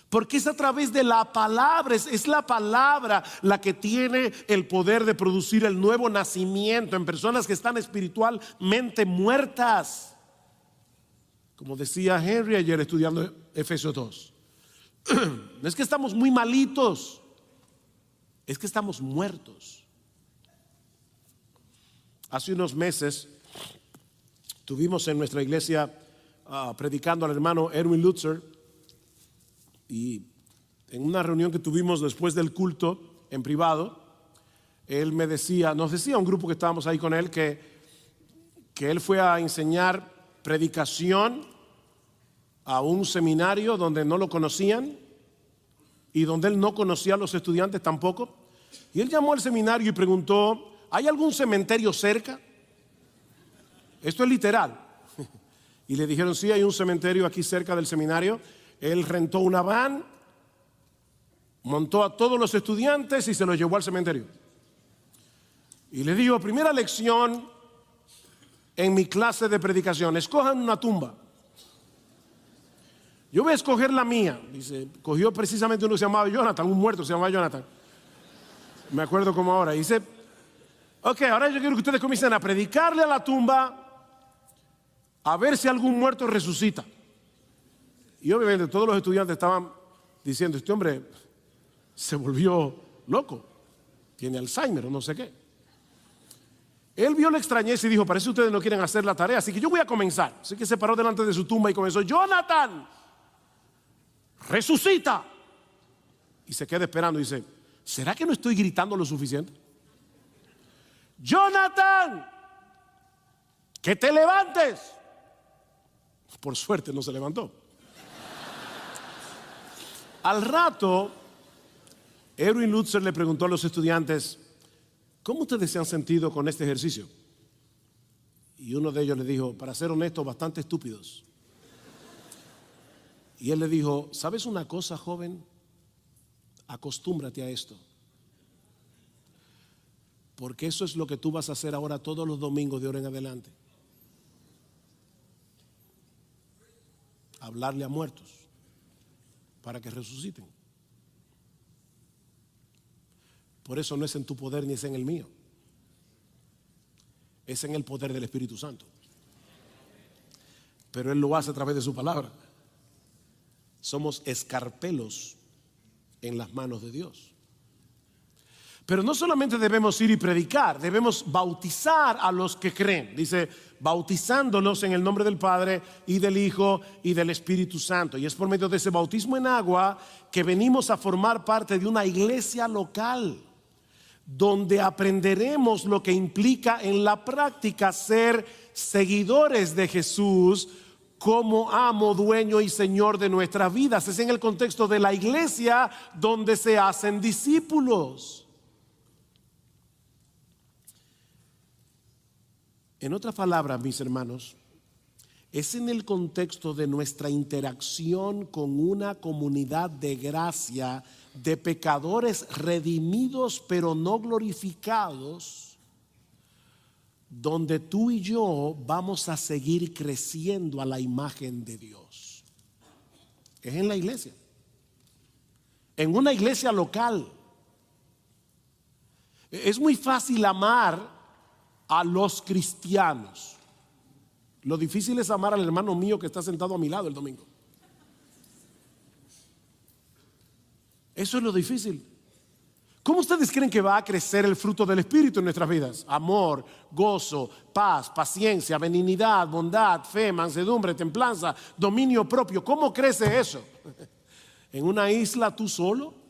porque es a través de la palabra, es la palabra la que tiene el poder de producir el nuevo nacimiento en personas que están espiritualmente muertas. Como decía Henry ayer estudiando Efesios 2. No es que estamos muy malitos, es que estamos muertos. Hace unos meses tuvimos en nuestra iglesia predicando al hermano Erwin Lutzer, y en una reunión que tuvimos después del culto en privado, él nos decía un grupo que estábamos ahí con él, que él fue a enseñar predicación a un seminario donde no lo conocían y donde él no conocía a los estudiantes tampoco. Y él llamó al seminario y preguntó: ¿hay algún cementerio cerca? Esto es literal. Y le dijeron: sí, hay un cementerio aquí cerca del seminario. Él rentó una van, montó a todos los estudiantes y se los llevó al cementerio. Y le dijo: primera lección en mi clase de predicación, escojan una tumba. Yo voy a escoger la mía. Dice, cogió precisamente uno que se llamaba Jonathan, un muerto se llamaba Jonathan. Me acuerdo como ahora. Dice, ok, ahora yo quiero que ustedes comiencen a predicarle a la tumba a ver si algún muerto resucita. Y obviamente todos los estudiantes estaban diciendo: este hombre se volvió loco, tiene Alzheimer o no sé qué. Él vio la extrañeza y dijo: parece que ustedes no quieren hacer la tarea, así que yo voy a comenzar. Así que se paró delante de su tumba y comenzó: Jonathan, resucita. Y se queda esperando y dice: ¿será que no estoy gritando lo suficiente? Jonathan, que te levantes. Por suerte no se levantó. Al rato, Erwin Lutzer le preguntó a los estudiantes: ¿cómo ustedes se han sentido con este ejercicio? Y uno de ellos le dijo: para ser honesto, bastante estúpidos. Y él le dijo: ¿sabes una cosa, joven? Acostúmbrate a esto, porque eso es lo que tú vas a hacer ahora todos los domingos de ahora en adelante. Hablarle a muertos para que resuciten. Por eso no es en tu poder ni es en el mío, es en el poder del Espíritu Santo. Pero Él lo hace a través de su palabra. Somos escarpelos en las manos de Dios. Pero no solamente debemos ir y predicar, debemos bautizar a los que creen. Dice, bautizándolos en el nombre del Padre y del Hijo y del Espíritu Santo. Y es por medio de ese bautismo en agua que venimos a formar parte de una iglesia local, donde aprenderemos lo que implica en la práctica ser seguidores de Jesús como amo, dueño y señor de nuestras vidas. Es en el contexto de la iglesia donde se hacen discípulos. En otras palabras, mis hermanos, es en el contexto de nuestra interacción con una comunidad de gracia, de pecadores redimidos pero no glorificados, donde tú y yo vamos a seguir creciendo a la imagen de Dios. Es en la iglesia, en una iglesia local. Es muy fácil amar a los cristianos. Lo difícil es amar al hermano mío que está sentado a mi lado el domingo. Eso es lo difícil. ¿Cómo ustedes creen que va a crecer el fruto del Espíritu en nuestras vidas? Amor, gozo, paz, paciencia, benignidad, bondad, fe, mansedumbre, templanza, dominio propio. ¿Cómo crece eso? ¿En una isla tú solo?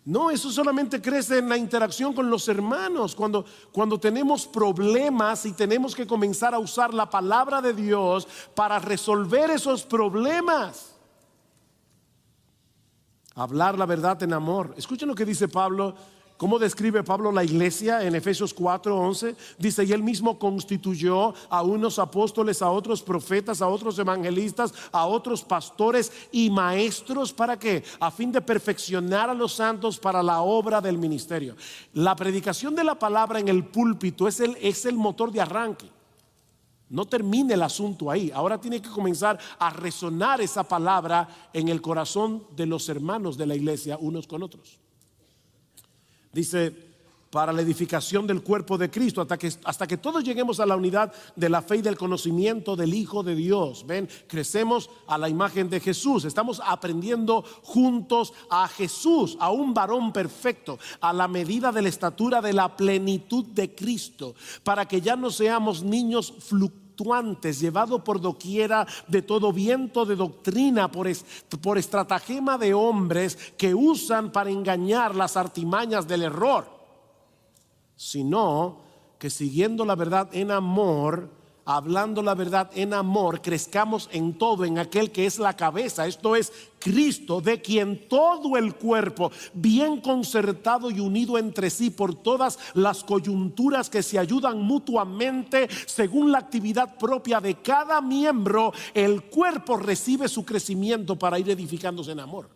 No, eso solamente crece en la interacción con los hermanos, cuando tenemos problemas y tenemos que comenzar a usar la palabra de Dios para resolver esos problemas. Hablar la verdad en amor. Escuchen lo que dice Pablo. ¿Cómo describe Pablo la iglesia en Efesios 4:11? Dice, y él mismo constituyó a unos apóstoles, a otros profetas, a otros evangelistas, a otros pastores y maestros. ¿Para qué? A fin de perfeccionar a los santos para la obra del ministerio. La predicación de la palabra en el púlpito es el motor de arranque. No termine el asunto ahí. Ahora tiene que comenzar a resonar esa palabra en el corazón de los hermanos de la iglesia unos con otros. Dice, para la edificación del cuerpo de Cristo, hasta que todos lleguemos a la unidad de la fe y del conocimiento del Hijo de Dios. Ven, crecemos a la imagen de Jesús. Estamos aprendiendo juntos a Jesús, a un varón perfecto, a la medida de la estatura de la plenitud de Cristo, para que ya no seamos niños fluctuantes, llevados por doquiera de todo viento de doctrina, por estratagema de hombres que usan para engañar las artimañas del error, sino que siguiendo la verdad en amor, hablando la verdad en amor, crezcamos en todo en aquel que es la cabeza, esto es Cristo, de quien todo el cuerpo, bien concertado y unido entre sí por todas las coyunturas que se ayudan mutuamente según la actividad propia de cada miembro, el cuerpo recibe su crecimiento para ir edificándose en amor.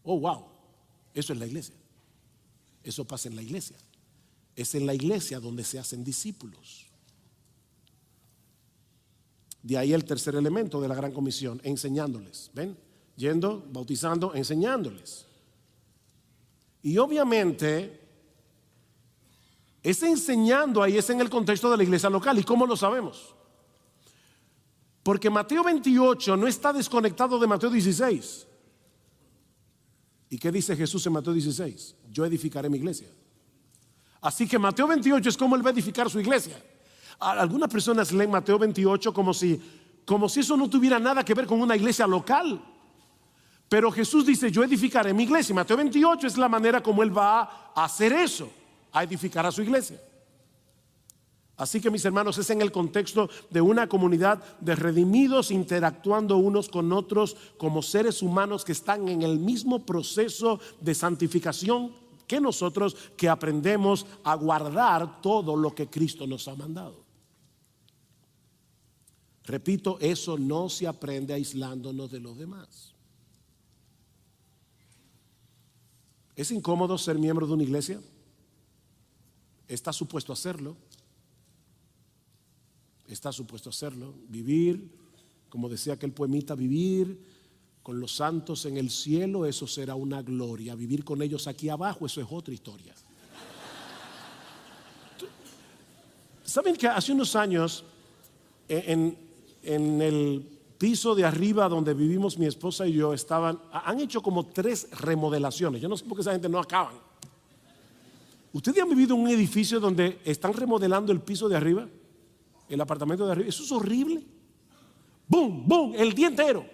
Oh, wow, eso es la iglesia. Eso pasa en la iglesia. Es en la iglesia donde se hacen discípulos. De ahí el tercer elemento de la gran comisión, enseñándoles. ¿Ven? Yendo, bautizando, enseñándoles. Y obviamente ese enseñando ahí es en el contexto de la iglesia local. ¿Y cómo lo sabemos? Porque Mateo 28 no está desconectado de Mateo 16. ¿Y qué dice Jesús en Mateo 16? Yo edificaré mi iglesia. Así que Mateo 28 es como él va a edificar su iglesia. Algunas personas leen Mateo 28 como si eso no tuviera nada que ver con una iglesia local. Pero Jesús dice, yo edificaré mi iglesia. Mateo 28 es la manera como él va a hacer eso, a edificar a su iglesia. Así que, mis hermanos, es en el contexto de una comunidad de redimidos interactuando unos con otros como seres humanos que están en el mismo proceso de santificación que nosotros, que aprendemos a guardar todo lo que Cristo nos ha mandado. Repito, eso no se aprende aislándonos de los demás. ¿Es incómodo ser miembro de una iglesia? ¿Está supuesto a hacerlo? Está supuesto a hacerlo. Vivir, como decía aquel poemita, vivir con los santos en el cielo, eso será una gloria. Vivir con ellos aquí abajo, eso es otra historia. ¿Saben que hace unos años en el piso de arriba donde vivimos mi esposa y yo han hecho como 3 remodelaciones. Yo no sé por qué esa gente no acaban. ¿Ustedes han vivido en un edificio donde están remodelando el piso de arriba? El apartamento de arriba. Eso es horrible. ¡Bum, bum! El día entero.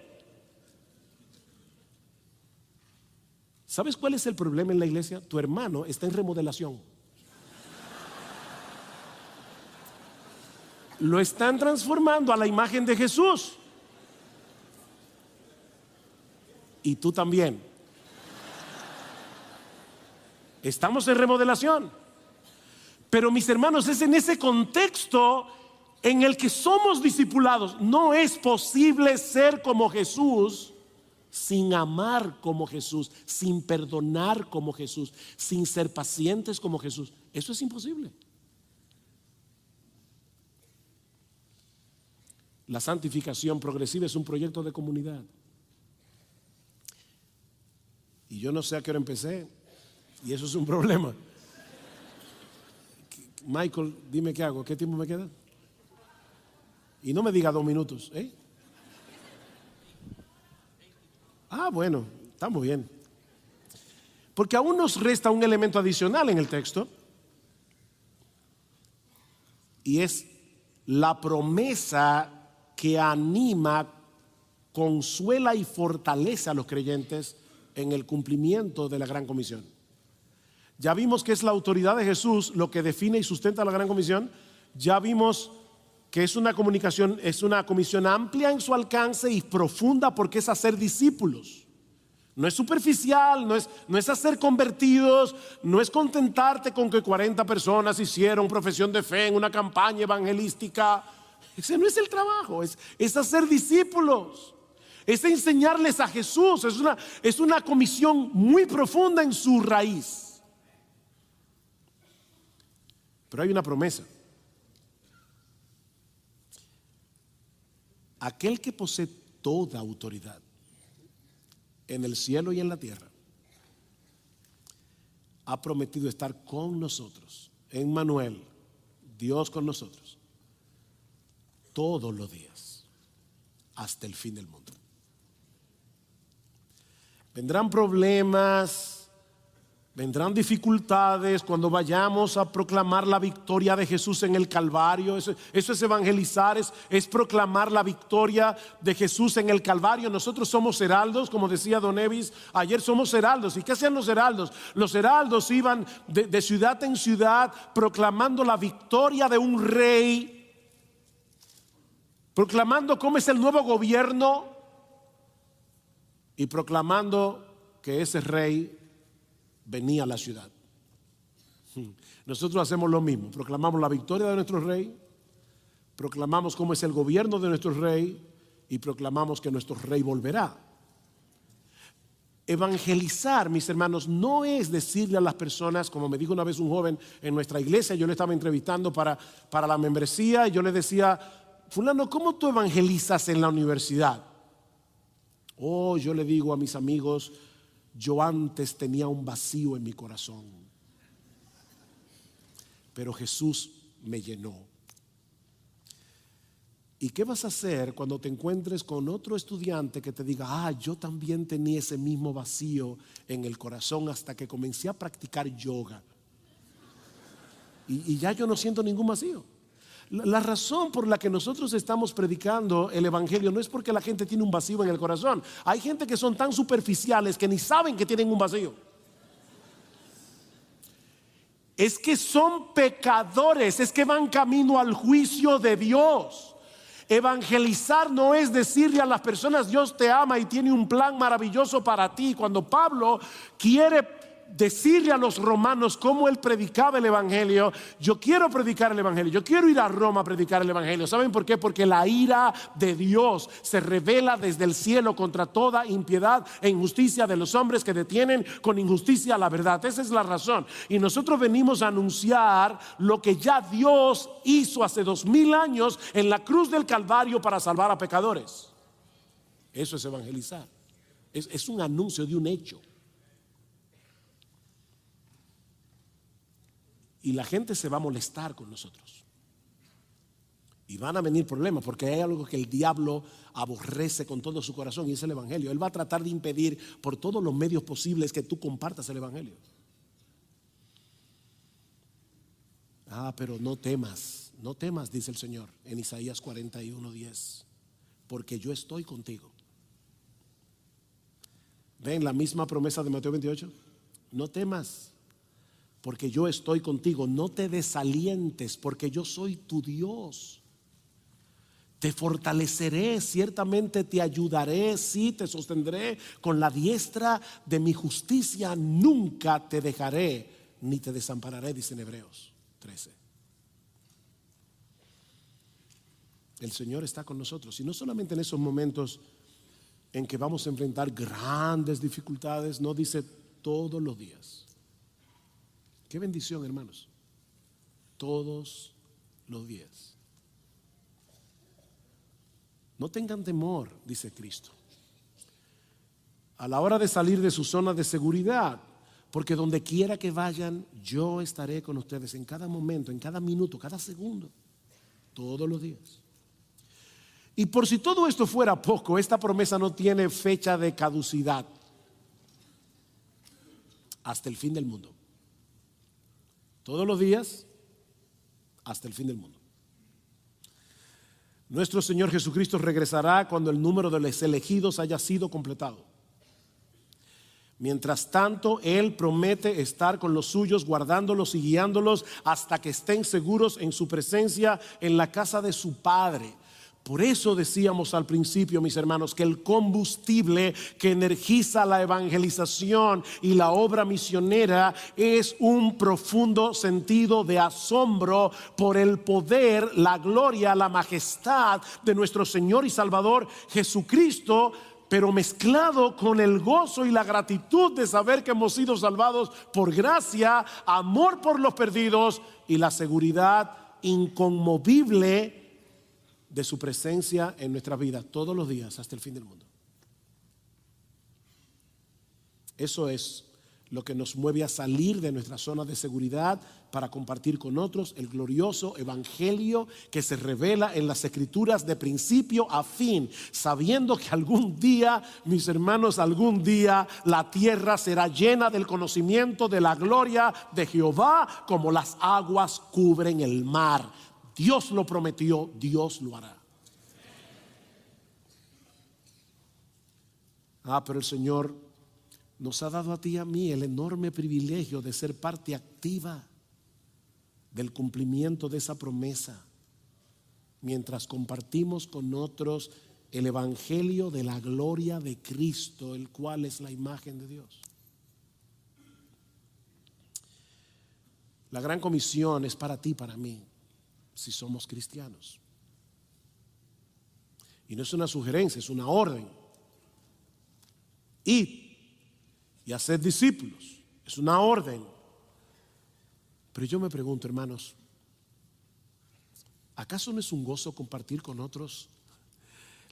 ¿Sabes cuál es el problema en la iglesia? Tu hermano está en remodelación. Lo están transformando a la imagen de Jesús. Y tú también. Estamos en remodelación. Pero mis hermanos, es en ese contexto en el que somos discipulados. No es posible ser como Jesús sin amar como Jesús, sin perdonar como Jesús, sin ser pacientes como Jesús. Eso es imposible. La santificación progresiva es un proyecto de comunidad. Y yo no sé a qué hora empecé, y eso es un problema. Michael, dime qué hago, ¿qué tiempo me queda? Y no me diga 2 minutos, ¿eh? Ah, bueno, estamos bien. Porque aún nos resta un elemento adicional en el texto, y es la promesa que anima, consuela y fortalece a los creyentes en el cumplimiento de la Gran Comisión. Ya vimos que es la autoridad de Jesús lo que define y sustenta la Gran Comisión. Ya vimos que es una comisión amplia en su alcance y profunda, porque es hacer discípulos. No es superficial, no es hacer convertidos, no es contentarte con que 40 personas hicieron profesión de fe en una campaña evangelística. Ese no es el trabajo, es hacer discípulos, es enseñarles a Jesús. Es una comisión muy profunda en su raíz. Pero hay una promesa. Aquel que posee toda autoridad en el cielo y en la tierra ha prometido estar con nosotros, Emmanuel, Dios con nosotros, todos los días hasta el fin del mundo. Vendrán problemas, vendrán dificultades cuando vayamos a proclamar la victoria de Jesús en el Calvario. Eso es evangelizar, es proclamar la victoria de Jesús en el Calvario. Nosotros somos heraldos, como decía Don Evis ayer, somos heraldos. ¿Y qué hacían los heraldos? Los heraldos iban de ciudad en ciudad proclamando la victoria de un rey, proclamando cómo es el nuevo gobierno y proclamando que ese rey venía a la ciudad. Nosotros hacemos lo mismo, proclamamos la victoria de nuestro rey, proclamamos cómo es el gobierno de nuestro rey y proclamamos que nuestro rey volverá. Evangelizar, mis hermanos, no es decirle a las personas, como me dijo una vez un joven en nuestra iglesia, yo le estaba entrevistando para la membresía, y yo le decía: fulano, ¿cómo tú evangelizas en la universidad? Oh, yo le digo a mis amigos: yo antes tenía un vacío en mi corazón, pero Jesús me llenó. ¿Y qué vas a hacer cuando te encuentres con otro estudiante que te diga: yo también tenía ese mismo vacío en el corazón hasta que comencé a practicar yoga y ya yo no siento ningún vacío? La razón por la que nosotros estamos predicando el evangelio no es porque la gente tiene un vacío en el corazón. Hay gente que son tan superficiales que ni saben que tienen un vacío. Es que son pecadores, es que van camino al juicio de Dios. Evangelizar no es decirle a las personas: Dios te ama y tiene un plan maravilloso para ti. Cuando Pablo quiere decirle a los romanos cómo él predicaba el evangelio: yo quiero predicar el evangelio, yo quiero ir a Roma a predicar el evangelio. ¿Saben por qué? Porque la ira de Dios se revela desde el cielo contra toda impiedad e injusticia de los hombres que detienen con injusticia la verdad. Esa es la razón. Y nosotros venimos a anunciar lo que ya Dios hizo hace 2000 años en la cruz del Calvario para salvar a pecadores. Eso es evangelizar. Es un anuncio de un hecho. Y la gente se va a molestar con nosotros. Y van a venir problemas porque hay algo que el diablo aborrece con todo su corazón y es el evangelio. Él va a tratar de impedir por todos los medios posibles que tú compartas el evangelio. Pero no temas, dice el Señor en Isaías 41:10, porque yo estoy contigo. ¿Ven la misma promesa de Mateo 28? No temas, porque yo estoy contigo. No te desalientes, porque yo soy tu Dios. Te fortaleceré, ciertamente te ayudaré, sí, te sostendré con la diestra de mi justicia. Nunca te dejaré ni te desampararé, dice en Hebreos 13. El Señor está con nosotros, y no solamente en esos momentos en que vamos a enfrentar grandes dificultades, no, dice todos los días. Qué bendición, hermanos. Todos los días. No tengan temor, dice Cristo, a la hora de salir de su zona de seguridad, porque donde quiera que vayan, yo estaré con ustedes en cada momento, en cada minuto, cada segundo, todos los días. Y por si todo esto fuera poco, esta promesa no tiene fecha de caducidad hasta el fin del mundo. Todos los días hasta el fin del mundo. Nuestro Señor Jesucristo regresará cuando el número de los elegidos haya sido completado. Mientras tanto, Él promete estar con los suyos, guardándolos y guiándolos hasta que estén seguros en su presencia en la casa de su Padre. Por eso decíamos al principio, mis hermanos, que el combustible que energiza la evangelización y la obra misionera es un profundo sentido de asombro por el poder, la gloria, la majestad de nuestro Señor y Salvador Jesucristo, pero mezclado con el gozo y la gratitud de saber que hemos sido salvados por gracia, amor por los perdidos y la seguridad inconmovible de su presencia en nuestras vidas todos los días hasta el fin del mundo. Eso es lo que nos mueve a salir de nuestra zona de seguridad para compartir con otros el glorioso evangelio que se revela en las escrituras de principio a fin, sabiendo que algún día, mis hermanos, algún día la tierra será llena del conocimiento de la gloria de Jehová como las aguas cubren el mar. Dios lo prometió, Dios lo hará. Pero el Señor nos ha dado a ti y a mí el enorme privilegio de ser parte activa del cumplimiento de esa promesa, mientras compartimos con otros el evangelio de la gloria de Cristo, el cual es la imagen de Dios. La gran comisión es para ti, para mí, si somos cristianos. Y no es una sugerencia, es una orden. Id y haced discípulos, es una orden. Pero yo me pregunto, hermanos, ¿acaso no es un gozo compartir con otros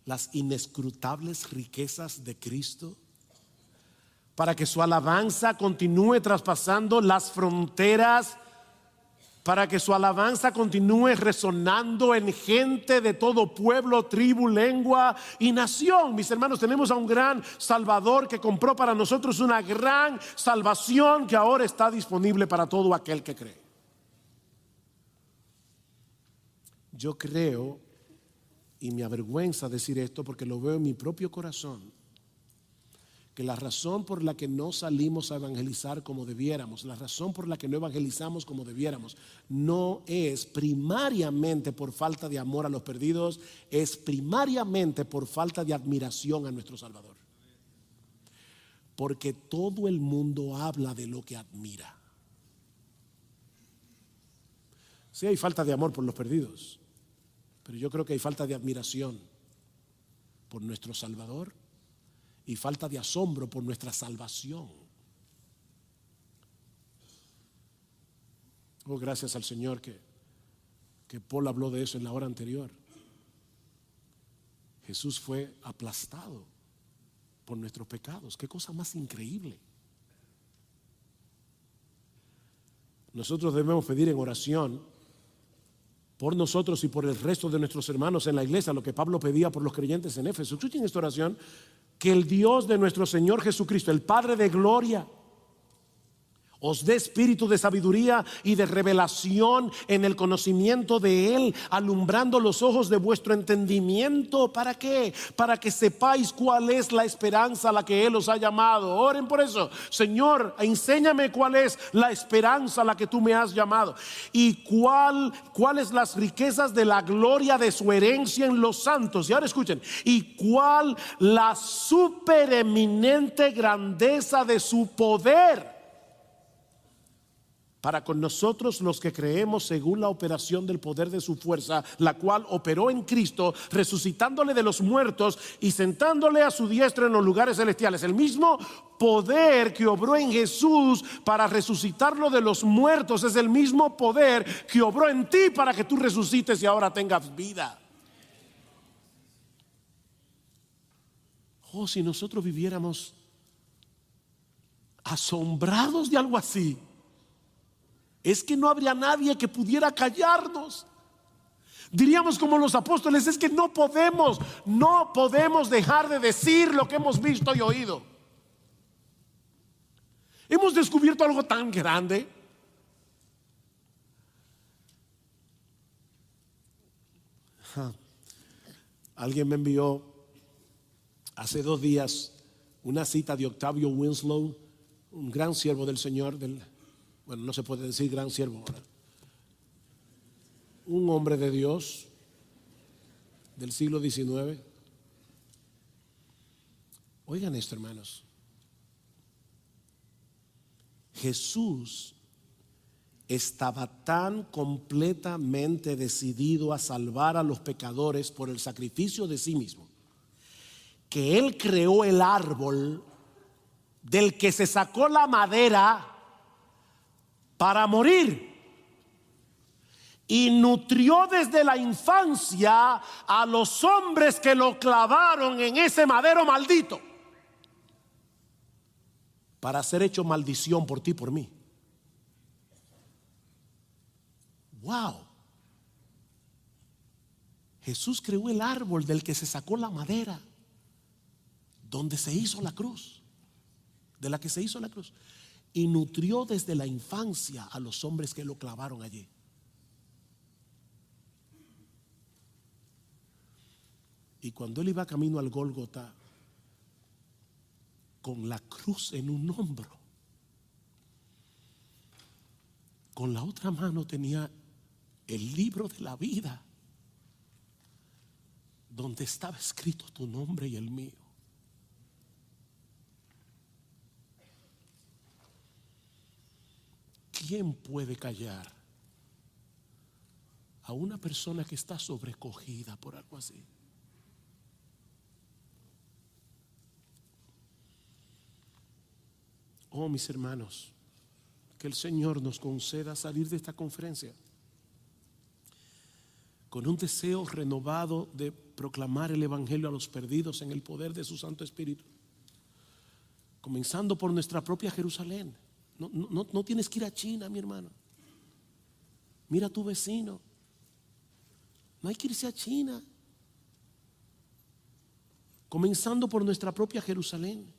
las inescrutables riquezas de Cristo? Para que su alabanza continúe traspasando las fronteras, para que su alabanza continúe resonando en gente de todo pueblo, tribu, lengua y nación. Mis hermanos, tenemos a un gran Salvador que compró para nosotros una gran salvación que ahora está disponible para todo aquel que cree. Yo creo, y me avergüenza decir esto porque lo veo en mi propio corazón, que la razón por la que no salimos a evangelizar como debiéramos, la razón por la que no evangelizamos como debiéramos, no es primariamente por falta de amor a los perdidos, es primariamente por falta de admiración a nuestro Salvador. Porque todo el mundo habla de lo que admira. Sí hay falta de amor por los perdidos, pero yo creo que hay falta de admiración por nuestro Salvador y falta de asombro por nuestra salvación. Gracias al Señor que Paul habló de eso en la hora anterior. Jesús fue aplastado por nuestros pecados. Qué cosa más increíble. Nosotros debemos pedir en oración por nosotros y por el resto de nuestros hermanos en la iglesia, lo que Pablo pedía por los creyentes en Éfeso. Escuchen esta oración: que el Dios de nuestro Señor Jesucristo, el Padre de gloria, os dé espíritu de sabiduría y de revelación en el conocimiento de Él, alumbrando los ojos de vuestro entendimiento. ¿Para qué? Para que sepáis cuál es la esperanza a la que Él os ha llamado. Oren por eso. Señor, enséñame cuál es la esperanza a la que tú me has llamado, y cuáles las riquezas de la gloria de su herencia en los santos. Y ahora escuchen: y cuál la supereminente grandeza de su poder para con nosotros los que creemos, según la operación del poder de su fuerza, la cual operó en Cristo, resucitándole de los muertos y sentándole a su diestra en los lugares celestiales. El mismo poder que obró en Jesús para resucitarlo de los muertos es el mismo poder que obró en ti para que tú resucites y ahora tengas vida. Oh, si nosotros viviéramos asombrados de algo así, es que no habría nadie que pudiera callarnos. Diríamos como los apóstoles: es que no podemos dejar de decir lo que hemos visto y oído. Hemos descubierto algo tan grande. Alguien me envió hace 2 días una cita de Octavio Winslow, un gran siervo del Señor, bueno, no se puede decir gran siervo ahora, un hombre de Dios del siglo XIX. Oigan esto, hermanos. Jesús estaba tan completamente decidido a salvar a los pecadores por el sacrificio de sí mismo, que Él creó el árbol del que se sacó la madera para morir, y nutrió desde la infancia a los hombres que lo clavaron en ese madero maldito, para ser hecho maldición por ti y por mí. Wow. Jesús creó el árbol del que se sacó la madera, donde se hizo la cruz, de la que se hizo la cruz, y nutrió desde la infancia a los hombres que lo clavaron allí. Y cuando Él iba camino al Gólgota, con la cruz en un hombro, con la otra mano tenía el libro de la vida, donde estaba escrito tu nombre y el mío. ¿Quién puede callar a una persona que está sobrecogida por algo así? Oh, mis hermanos, que el Señor nos conceda salir de esta conferencia con un deseo renovado de proclamar el evangelio a los perdidos en el poder de su Santo Espíritu, comenzando por nuestra propia Jerusalén. No tienes que ir a China, mi hermano. Mira a tu vecino. No hay que irse a China. Comenzando por nuestra propia Jerusalén.